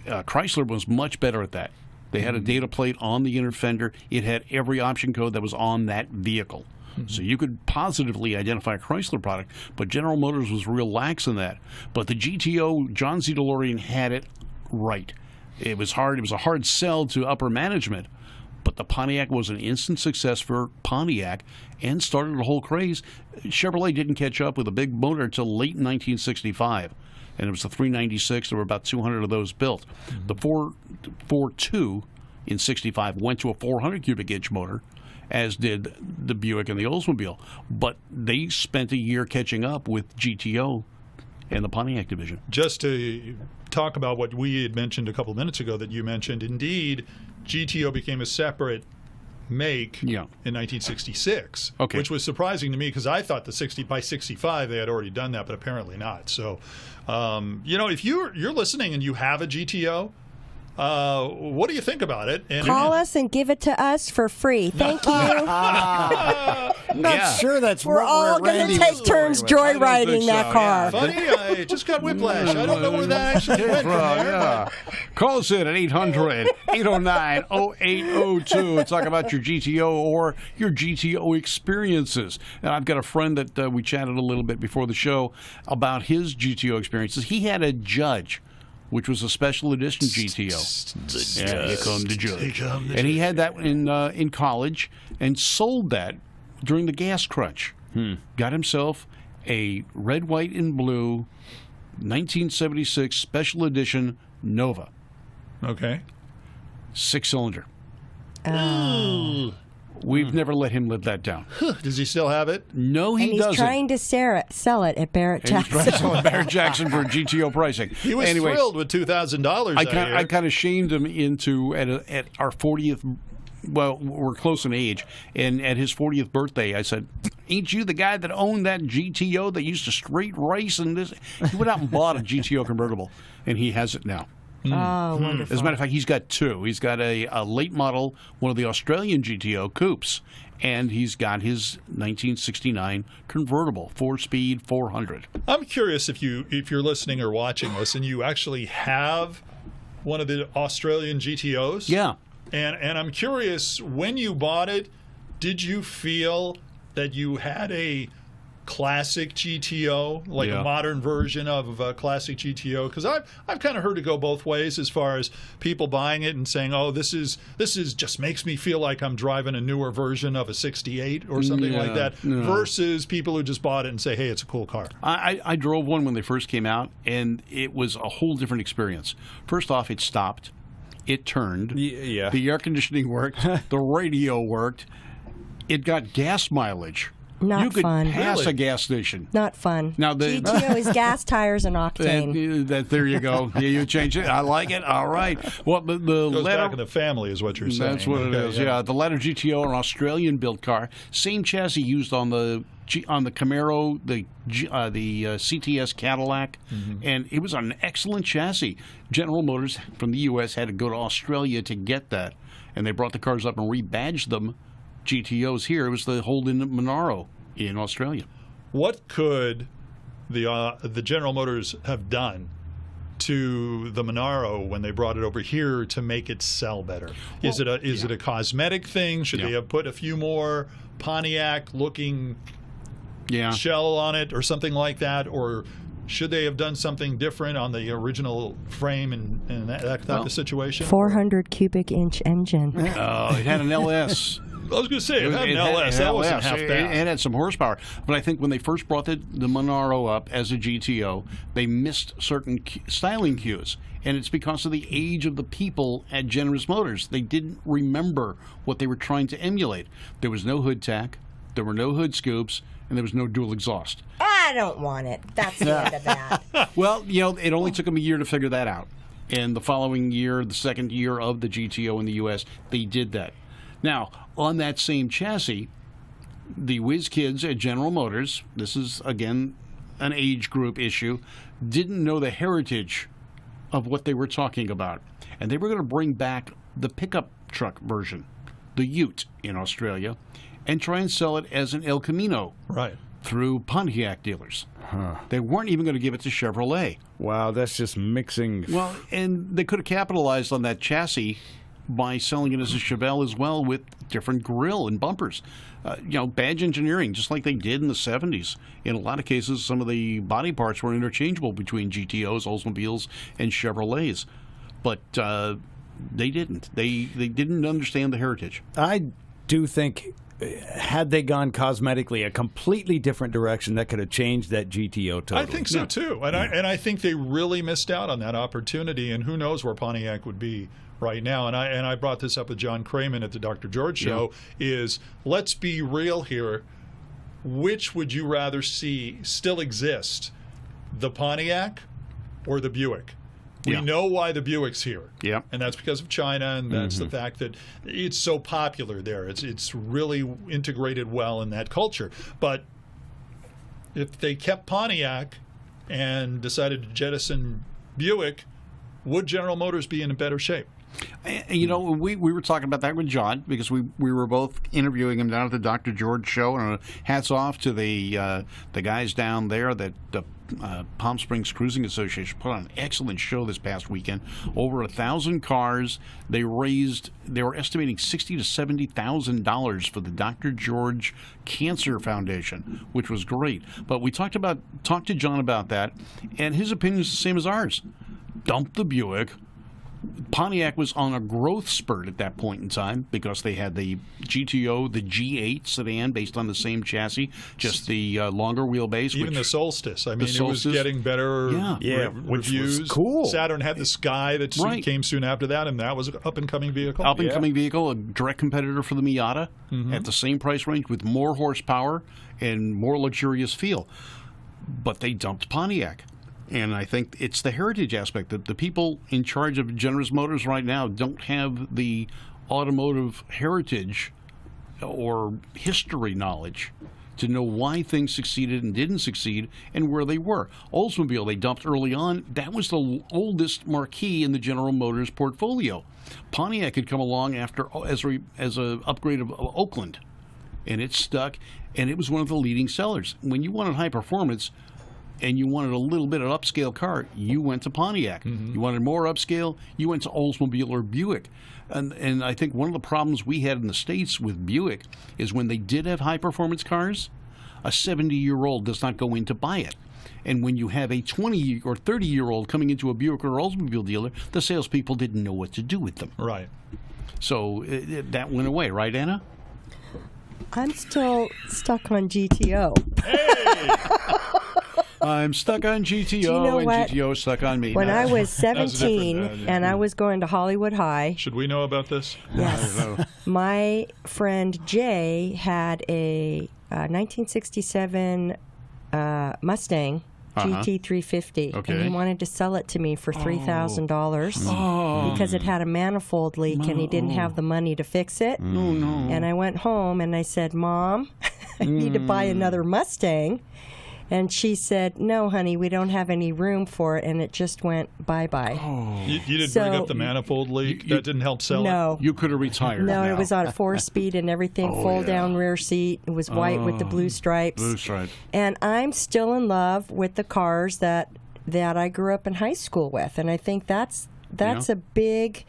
Chrysler was much better at that. They had a data plate on the inner fender. It had every option code that was on that vehicle. So you could positively identify a Chrysler product, but General Motors was real lax in that. But the GTO, John Z. DeLorean had it right. It was hard. It was a hard sell to upper management, but the Pontiac was an instant success for Pontiac and started a whole craze. Chevrolet didn't catch up with a big motor until late 1965, and it was the 396. There were about 200 of those built. The 4.2 in 65 went to a 400 cubic inch motor, as did the Buick and the Oldsmobile. But they spent a year catching up with GTO and the Pontiac division. Just to talk about what we had mentioned a couple of minutes ago that you mentioned, indeed, GTO became a separate make in 1966, which was surprising to me because I thought by 65 they had already done that, but apparently not. So, if you're listening and you have a GTO, what do you think about it? And call us and give it to us for free. Thank you. Not sure that's we're all going to take turns joyriding that car. Funny, I just got whiplash. I don't know where that actually went from there. Call us in at 800-809-0802 and talk about your GTO or your GTO experiences. And I've got a friend that we chatted a little bit before the show about his GTO experiences. He had a Judge, which was a special edition GTO. Here come the Judge. And he had that in college and sold that during the gas crunch. Got himself a red, white, and blue 1976 special edition Nova. Okay. 6-cylinder. We've never let him live that down. Does he still have it? No, he doesn't. He's trying to sell it at Barrett Jackson. He's trying to sell at Barrett Jackson for GTO pricing. He was thrilled with $2,000. I kind of shamed him into at our 40th. Well, we're close in age, and at his 40th birthday, I said, "Ain't you the guy that owned that GTO that used to straight race and this?" He went out and bought a GTO convertible, and he has it now. Oh, wonderful. As a matter of fact, he's got two. He's got a late model, one of the Australian GTO coupes, and he's got his 1969 convertible, 4-speed 400. I'm curious if you're listening or watching this and you actually have one of the Australian GTOs. Yeah. And I'm curious, when you bought it, did you feel that you had a classic GTO, like a modern version of a classic GTO? Because I've kind of heard it go both ways as far as people buying it and saying, "Oh, this is just makes me feel like I'm driving a newer version of a '68 or something like that," versus people who just bought it and say, "Hey, it's a cool car." I drove one when they first came out, and it was a whole different experience. First off, it stopped. It turned. Yeah. The air conditioning worked. The radio worked. It got gas mileage. Not you could fun. pass a gas station. Not fun. Now the GTO is gas, tires, and Octane. There you go. Yeah, you changed it. I like it. All right. Well, the goes Ladder, back in the family is what you're saying. That's what it is. Yeah. The Ladder GTO, an Australian-built car, same chassis used on the Camaro, the CTS Cadillac, and it was an excellent chassis. General Motors from the U.S. had to go to Australia to get that, and they brought the cars up and rebadged them GTOs here. It was the Holden Monaro in Australia. What could the General Motors have done to the Monaro when they brought it over here to make it sell better? Is it a cosmetic thing? Should they have put a few more Pontiac-looking shell on it or something like that? Or should they have done something different on the original frame and that type of situation? 400 cubic inch engine. Oh, it had an LS. I was going to say, it had an LS. That wasn't half bad. It had some horsepower. But I think when they first brought the Monaro up as a GTO, they missed certain styling cues. And it's because of the age of the people at General Motors. They didn't remember what they were trying to emulate. There was no hood tack. There were no hood scoops. And there was no dual exhaust. I don't want it. That's the end of that. Well, it only took them a year to figure that out. And the following year, the second year of the GTO in the U.S., they did that. Now, on that same chassis, the whiz kids at General Motors, this is, again, an age group issue, didn't know the heritage of what they were talking about. And they were going to bring back the pickup truck version, the Ute in Australia, and try and sell it as an El Camino through Pontiac dealers. They weren't even going to give it to Chevrolet. Wow, that's just mixing. Well, and they could have capitalized on that chassis by selling it as a Chevelle as well with different grille and bumpers. Badge engineering, just like they did in the 70s. In a lot of cases, some of the body parts were interchangeable between GTOs, Oldsmobiles, and Chevrolets. But they didn't. They didn't understand the heritage. I do think, had they gone cosmetically a completely different direction, that could have changed that GTO totally. I think so too, and I think they really missed out on that opportunity. And who knows where Pontiac would be right now. And I brought this up with John Craman at the Dr. George show. Is let's be real here. Which would you rather see still exist, the Pontiac or the Buick? We know why the Buick's here. And that's because of China, and that's the fact that it's so popular there. It's really integrated well in that culture. But if they kept Pontiac and decided to jettison Buick, would General Motors be in a better shape? We were talking about that with John because we were both interviewing him down at the Dr. George show, and hats off to the guys down there that the Palm Springs Cruising Association put on an excellent show this past weekend. Over 1,000 cars. They were estimating $60,000 to $70,000 for the Dr. George Cancer Foundation, which was great. But we talked to John about that, and his opinion is the same as ours. Dump the Buick. Pontiac was on a growth spurt at that point in time because they had the GTO, the G8 sedan based on the same chassis, just the longer wheelbase. Even the Solstice. I mean, it was getting better reviews. Was cool. Saturn had the Sky that came soon after that, and that was an up-and-coming vehicle. Up-and-coming vehicle, a direct competitor for the Miata at the same price range with more horsepower and more luxurious feel. But they dumped Pontiac. And I think it's the heritage aspect that the people in charge of General Motors right now don't have the automotive heritage or history knowledge to know why things succeeded and didn't succeed and where they were. Oldsmobile, they dumped early on. That was the oldest marquee in the General Motors portfolio. Pontiac had come along after as a upgrade of Oakland, and it stuck, and it was one of the leading sellers. When you wanted high performance and you wanted a little bit of upscale car, you went to Pontiac. You wanted more upscale, you went to Oldsmobile or Buick. And I think one of the problems we had in the States with Buick is when they did have high-performance cars, a 70-year-old does not go in to buy it. And when you have a 20 or 30-year-old coming into a Buick or Oldsmobile dealer, the salespeople didn't know what to do with them. Right. So that went away, right, Anna? I'm still stuck on GTO. Hey! I'm stuck on GTO, you know and what? GTO stuck on me. When I was 17 and I was going to Hollywood High. Should we know about this? Yes. My friend Jay had a 1967 Mustang GT350, and he wanted to sell it to me for $3,000 because it had a manifold leak and he didn't have the money to fix it. And I went home and I said, Mom, I need to buy another Mustang. And she said, no, honey, we don't have any room for it, and it just went bye-bye. You didn't bring up the manifold leak? That didn't help sell it? You could have retired. No, now. It was on a 4-speed and everything, fold-down rear seat. It was white with the blue stripes. Blue stripes. And I'm still in love with the cars that I grew up in high school with, and I think that's a big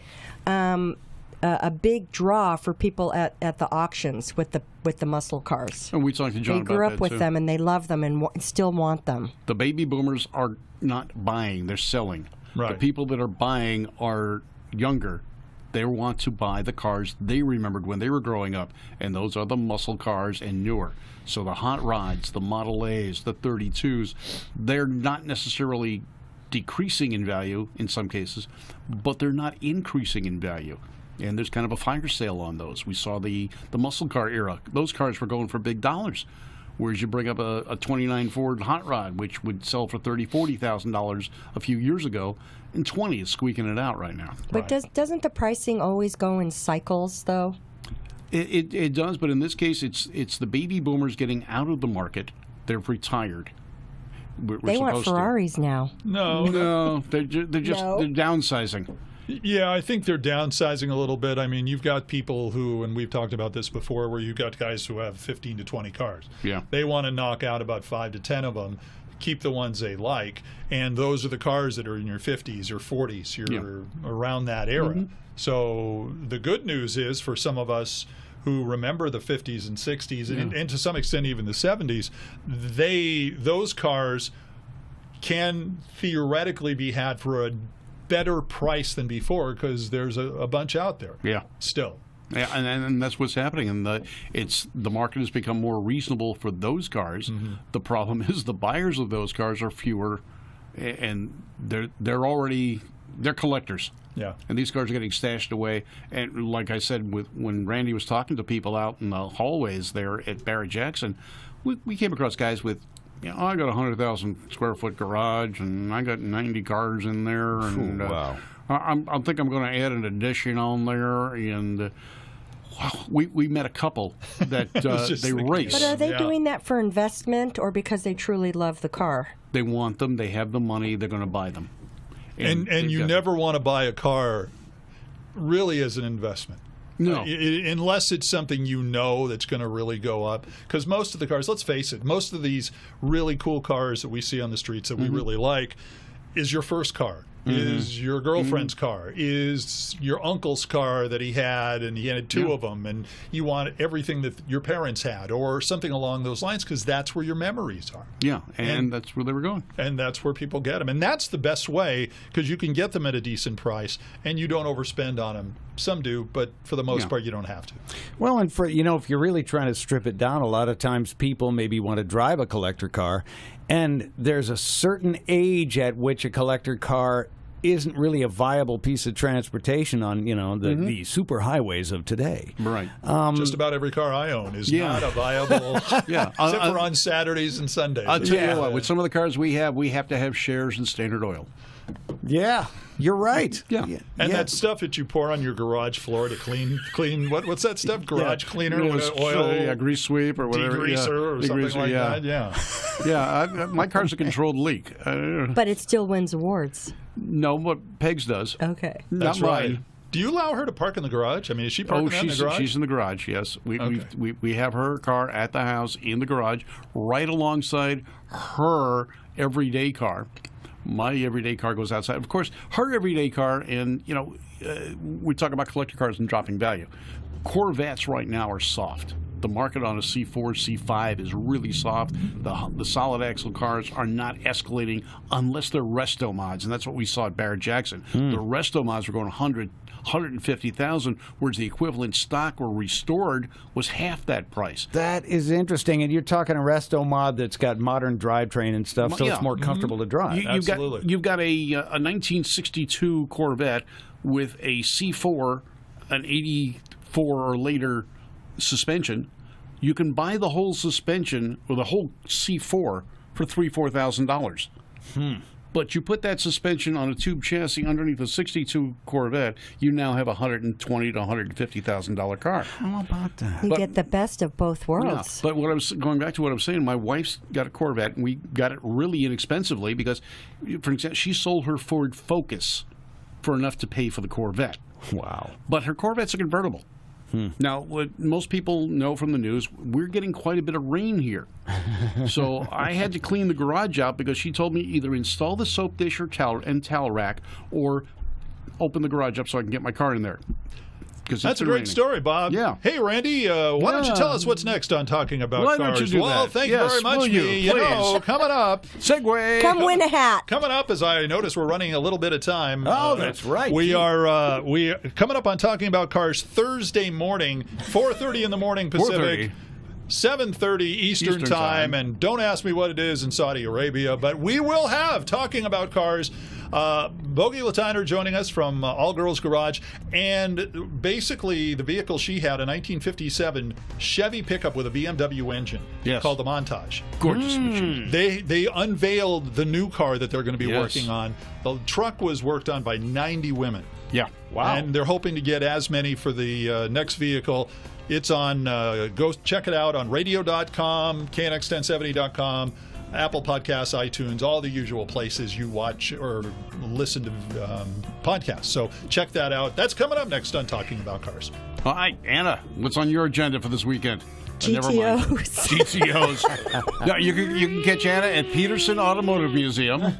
draw for people at the auctions with the muscle cars. And we talked to John about that, They grew up with them and they love them and still want them. The baby boomers are not buying, they're selling. Right. The people that are buying are younger. They want to buy the cars they remembered when they were growing up, and those are the muscle cars and newer. So the hot rods, the Model A's, the 32s, they're not necessarily decreasing in value in some cases, but they're not increasing in value. And there's kind of a fire sale on those. We saw the muscle car era. Those cars were going for big dollars. Whereas you bring up a 29 Ford Hot Rod, which would sell for $30,000, $40,000 a few years ago, and 20 is squeaking it out right now. But doesn't the pricing always go in cycles, though? It does, but in this case, it's the baby boomers getting out of the market. They've retired. They want Ferraris now. No, they're downsizing. Yeah, I think they're downsizing a little bit. I mean, you've got people who, and we've talked about this before, where you've got guys who have 15 to 20 cars. Yeah. They want to knock out about 5 to 10 of them keep the ones they like. And those are the cars that are in your 50s or 40s. You're around that era. So the good news is for some of us who remember the 50s and 60s and to some extent even the 70s, those cars can theoretically be had for a better price than before because there's a bunch out there. Yeah. Still. Yeah, and that's what's happening, and the market has become more reasonable for those cars. The problem is the buyers of those cars are fewer, and they're collectors. Yeah, and these cars are getting stashed away. And like I said, when Randy was talking to people out in the hallways there at Barrett-Jackson, we came across guys with, I got a 100,000 square foot garage, and I got 90 cars in there, and wow. I think I'm going to add an addition on there, and we met a couple that they race. But are they doing that for investment or because they truly love the car? They want them. They have the money. They're going to buy them. And you never want to buy a car really as an investment. No. Unless it's something that's going to really go up. Because most of the cars, let's face it, most of these really cool cars that we see on the streets that we really like is your first car. Is your girlfriend's car, is your uncle's car that he had, and he had two of them, and you want everything that your parents had, or something along those lines, because that's where your memories are. Yeah, and that's where they were going. And that's where people get them. And that's the best way, because you can get them at a decent price, and you don't overspend on them. Some do, but for the most part, you don't have to. Well, and for if you're really trying to strip it down, a lot of times people maybe want to drive a collector car, and there's a certain age at which a collector car isn't really a viable piece of transportation on the super highways of today. Right. Just about every car I own is not a viable. Except for on Saturdays and Sundays. I'll tell you what. With some of the cars we have to have shares in Standard Oil. Yeah, you're right. Yeah. And that stuff that you pour on your garage floor to clean what's that stuff? Garage cleaner, oil, grease sweep or whatever, degreaser or something like that. Yeah. My car's a controlled leak. But it still wins awards. No, but Pegs does. Okay, that's not right. mine. Do you allow her to park in the garage? I mean, is she parking in the garage? She's in the garage, yes. We have her car at the house in the garage right alongside her everyday car. My everyday car goes outside. Of course, her everyday car, and, we talk about collector cars and dropping value. Corvettes right now are soft. The market on a C4, C5 is really soft. The solid axle cars are not escalating unless they're resto mods, and that's what we saw at Barrett-Jackson. The resto mods were going 150,000, whereas the equivalent stock or restored was half that price. That is interesting, and you're talking a resto mod that's got modern drivetrain and stuff, so it's more comfortable to drive. Absolutely. You've got a 1962 Corvette with a C4, an 84 or later suspension. You can buy the whole suspension or the whole C4 for $3,000-$4,000. But you put that suspension on a tube chassis underneath a 62 Corvette, you now have a $120,000 to $150,000 car. How about that? You get the best of both worlds. Yeah, but going back to what I was saying, my wife's got a Corvette, and we got it really inexpensively because, for example, she sold her Ford Focus for enough to pay for the Corvette. Wow. But her Corvette's a convertible. Now, what most people know from the news, we're getting quite a bit of rain here. So I had to clean the garage out because she told me either install the soap dish or towel rack or open the garage up so I can get my car in there. That's a great story, Bob. Yeah. Hey, Randy, why don't you tell us what's next on Talking About Cars? Why don't you do that? Thank you very much. Coming up. Segway. Come win a hat. Coming up, as I notice we're running a little bit of time. Oh, that's right. We are coming up on Talking About Cars Thursday morning, 4:30 in the morning Pacific. 7:30 Eastern time, and don't ask me what it is in Saudi Arabia, but we will have Talking About Cars. Bogie Latiner joining us from All Girls Garage, and basically the vehicle she had, a 1957 Chevy pickup with a BMW engine called the Montage. Gorgeous machine. They unveiled the new car that they're going to be working on. The truck was worked on by 90 women. Yeah. Wow. And they're hoping to get as many for the next vehicle. It's on, go check it out on radio.com, knx1070.com, Apple Podcasts, iTunes, all the usual places you watch or listen to podcasts. So check that out. That's coming up next on Talking About Cars. All right, Anna, what's on your agenda for this weekend? Never mind. GTOs. GTOs. No, you can catch Anna at Peterson Automotive Museum.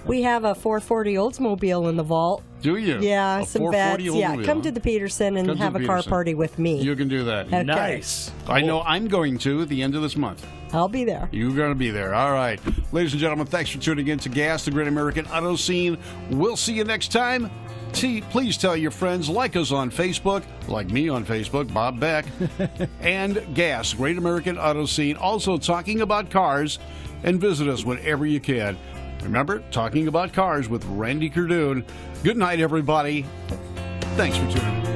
We have a 440 Oldsmobile in the vault. Do you? Yeah, A some beds. 440 Yeah, Oldsmobile. come to the Peterson and Come to have the a car Peterson. party with me. You can do that. Okay. Nice. I know I'm going to at the end of this month. I'll be there. You're going to be there. All right. Ladies and gentlemen, thanks for tuning in to GAAS, the Great American Auto Scene. We'll see you next time. Please tell your friends, like us on Facebook, like me on Facebook, Bob Beck, and GAAS, Great American Auto Scene, also talking about cars, and visit us whenever you can. Remember, talking about cars with Randy Kerdoon. Good night, everybody. Thanks for tuning in.